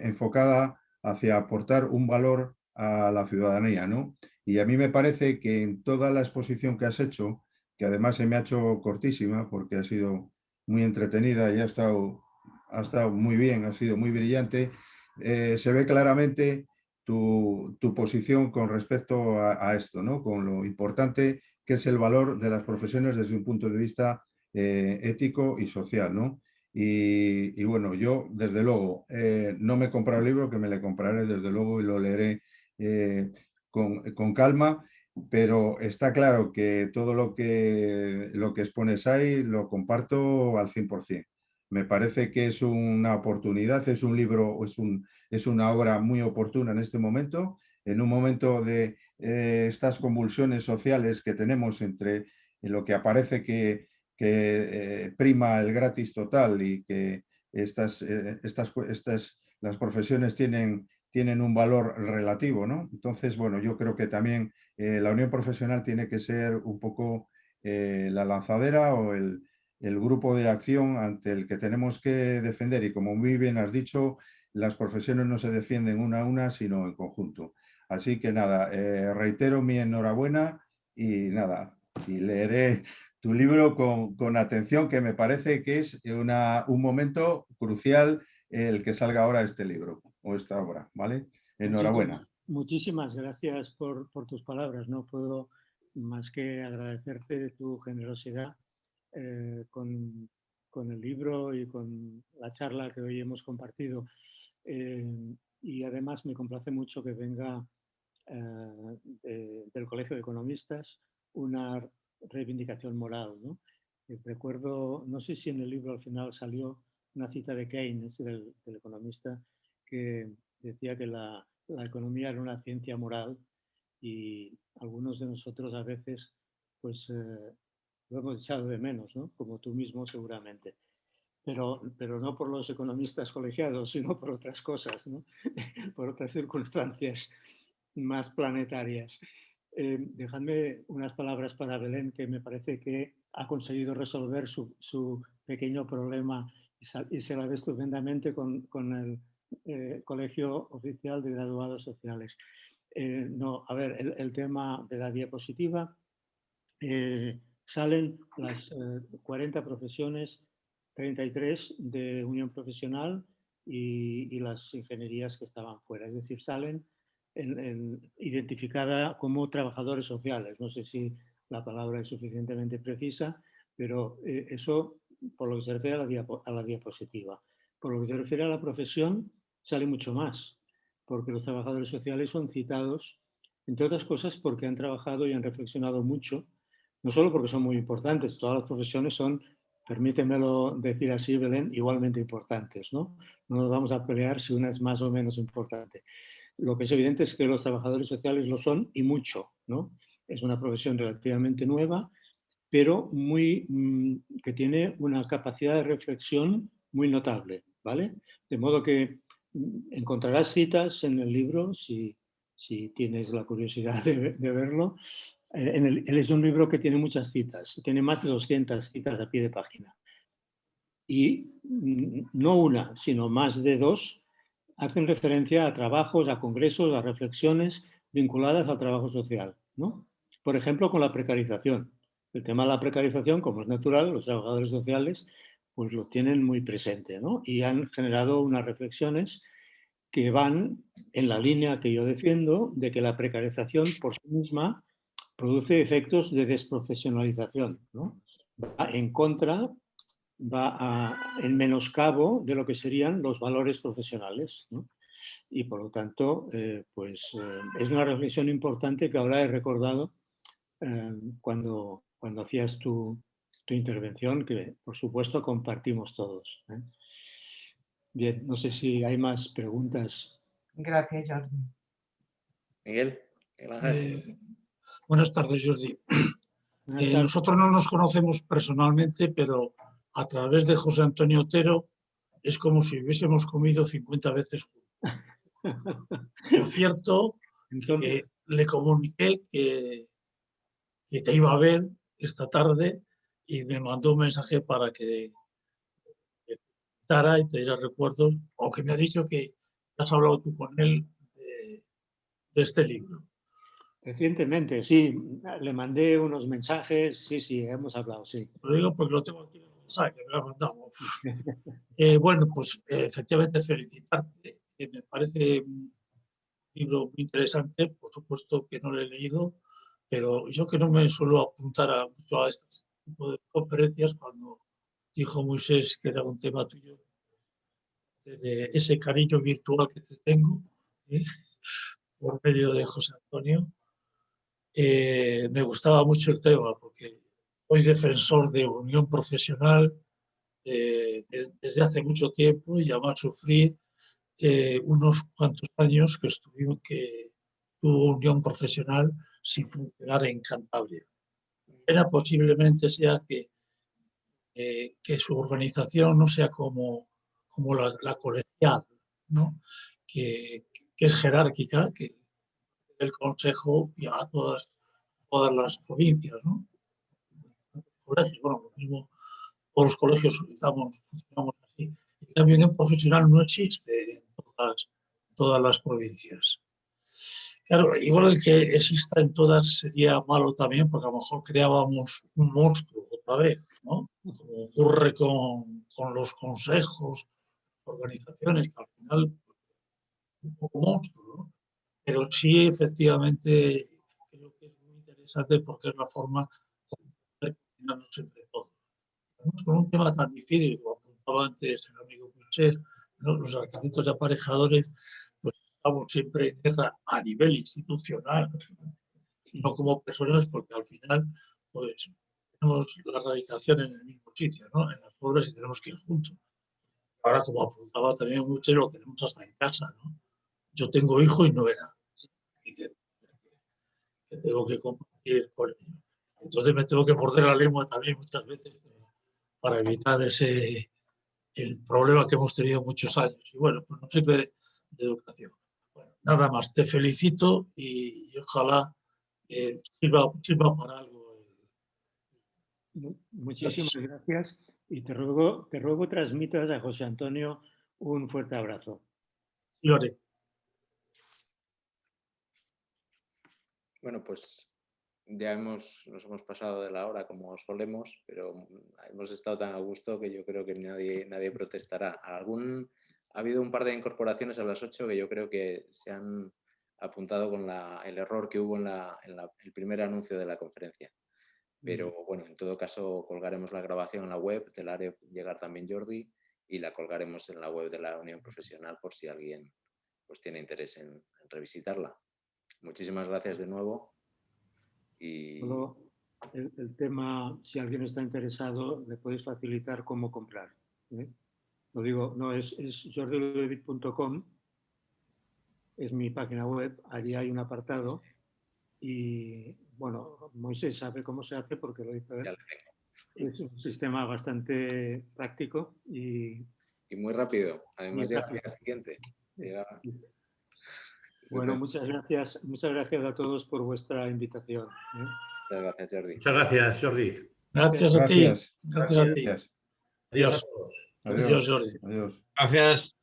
enfocada hacia aportar un valor a la ciudadanía, ¿no? Y a mí me parece que en toda la exposición que has hecho, que además se me ha hecho cortísima porque ha sido muy entretenida y ha estado muy bien, ha sido muy brillante, se ve claramente tu posición con respecto a esto, ¿no? Con lo importante que es el valor de las profesiones desde un punto de vista ético y social, ¿no? Y bueno, yo desde luego no me he comprado el libro, que me le compraré desde luego y lo leeré con calma, pero está claro que todo lo que expones ahí lo comparto al 100%. Me parece que es una oportunidad, es un libro, es una obra muy oportuna en este momento, en un momento de estas convulsiones sociales que tenemos entre lo que aparece que prima el gratis total y que las profesiones tienen un valor relativo, ¿no? Entonces, bueno, yo creo que también la unión profesional tiene que ser un poco la lanzadera o el grupo de acción ante el que tenemos que defender. Y como muy bien has dicho, las profesiones no se defienden una a una, sino en conjunto. Así que nada, reitero mi enhorabuena y nada, y leeré tu libro con atención, que me parece que es un momento crucial el que salga ahora este libro o esta obra, ¿vale? Enhorabuena. Muchísimas gracias por tus palabras. No puedo más que agradecerte tu generosidad con el libro y con la charla que hoy hemos compartido. Y además me complace mucho que venga del Colegio de Economistas una reivindicación moral, ¿no? Recuerdo, no sé si en el libro al final salió una cita de Keynes, del economista, que decía que la economía era una ciencia moral y algunos de nosotros a veces pues lo hemos echado de menos, ¿no? Como tú mismo seguramente. Pero no por los economistas colegiados, sino por otras cosas, ¿no? Por otras circunstancias más planetarias. Dejadme unas palabras para Belén, que me parece que ha conseguido resolver su pequeño problema y se la ve estupendamente con el Colegio Oficial de Graduados Sociales. No, a ver, el tema de la diapositiva. Salen las 40 profesiones, 33 de unión profesional y las ingenierías que estaban fuera. Es decir, salen identificada como trabajadores sociales. No sé si la palabra es suficientemente precisa, pero eso por lo que se refiere a la diapositiva. Por lo que se refiere a la profesión, sale mucho más, porque los trabajadores sociales son citados, entre otras cosas, porque han trabajado y han reflexionado mucho, no solo porque son muy importantes, todas las profesiones son, permítemelo decir así, Belén, igualmente importantes, ¿no? No nos vamos a pelear si una es más o menos importante. Lo que es evidente es que los trabajadores sociales lo son y mucho, ¿no? Es una profesión relativamente nueva, pero que tiene una capacidad de reflexión muy notable, ¿vale? De modo que encontrarás citas en el libro, si tienes la curiosidad de verlo. Él es un libro que tiene muchas citas, tiene más de 200 citas a pie de página. Y no una, sino más de dos hacen referencia a trabajos, a congresos, a reflexiones vinculadas al trabajo social, ¿no? Por ejemplo, con la precarización. El tema de la precarización, como es natural, los trabajadores sociales pues lo tienen muy presente, ¿no? Y han generado unas reflexiones que van en la línea que yo defiendo de que la precarización por sí misma produce efectos de desprofesionalización, ¿no? Va en contra, en menoscabo de lo que serían los valores profesionales, ¿no? Y por lo tanto, es una reflexión importante que ahora he recordado cuando hacías tu intervención, que por supuesto compartimos todos. Bien, no sé si hay más preguntas. Gracias, Jordi. Miguel. Buenas tardes, Jordi. Buenas tardes. Nosotros no nos conocemos personalmente, pero a través de José Antonio Otero es como si hubiésemos comido 50 veces juntos. Por cierto, le comuniqué que te iba a ver esta tarde y me mandó un mensaje para que y te diera recuerdos, aunque me ha dicho que has hablado tú con él de este libro. Recientemente, sí, le mandé unos mensajes, sí, hemos hablado, sí. Lo digo porque lo tengo aquí en el mensaje, me lo ha mandado. Bueno, pues efectivamente felicitarte, me parece un libro muy interesante, por supuesto que no lo he leído, pero yo que no me suelo apuntar mucho a estas tipo de conferencias cuando dijo Moisés que era un tema tuyo, de ese cariño virtual que te tengo, ¿eh? Por medio de José Antonio. Me gustaba mucho el tema porque soy defensor de unión profesional desde hace mucho tiempo y además sufrí unos cuantos años que tuvo unión profesional sin funcionar en Cantabria. Era posiblemente sea que su organización no sea como la colegial, ¿no? que es jerárquica, que el Consejo y a todas las provincias, ¿no? Colegios, bueno, lo mismo, todos los colegios funcionamos así. En cambio, unión profesional no existe en todas las provincias. Claro, igual el que exista en todas sería malo también, porque a lo mejor creábamos un monstruo otra vez, ¿no? Como ocurre con los consejos, organizaciones, que al final un poco monstruo, ¿no? Pero sí, efectivamente, creo que es muy interesante porque es la forma de coordinarnos entre todos. Con un tema tan difícil, como apuntaba antes el amigo Moisés, ¿no? Los arquitectos y aparejadores, pues estamos siempre en guerra a nivel institucional, no como personas, porque al final pues tenemos la radicación en el mismo sitio, ¿no? En las obras, y tenemos que ir juntos. Ahora, como apuntaba también Moisés, lo tenemos hasta en casa, ¿no? Yo tengo hijo y no era. Y que tengo que compartir con ellos. Entonces me tengo que morder la lengua también muchas veces para evitar el problema que hemos tenido muchos años. Y bueno, pues no sirve de educación. Bueno, nada más, te felicito y ojalá sirva para algo. Muchísimas gracias y te ruego transmitas a José Antonio un fuerte abrazo. Lo haré. Bueno, pues ya nos hemos pasado de la hora como solemos, pero hemos estado tan a gusto que yo creo que nadie protestará. Ha habido un par de incorporaciones a las 8 que yo creo que se han apuntado con el error que hubo en el primer anuncio de la conferencia. Pero bueno, en todo caso colgaremos la grabación en la web, te la haré llegar también Jordi, y la colgaremos en la web de la Unión Profesional por si alguien pues tiene interés en revisitarla. Muchísimas gracias de nuevo. Y el tema, si alguien está interesado, le podéis facilitar cómo comprar. Lo digo, no es jordiludevit.com, es mi página web, allí hay un apartado y bueno, Moisés sabe cómo se hace porque lo hizo él. Ya lo tengo. Es un sistema bastante práctico y muy rápido. Además, ya al día siguiente. Bueno, muchas gracias a todos por vuestra invitación. Muchas gracias, Jordi. Muchas gracias, Jordi. Gracias a ti. Gracias a ti. Adiós a todos. Adiós, Jordi. Adiós. Gracias.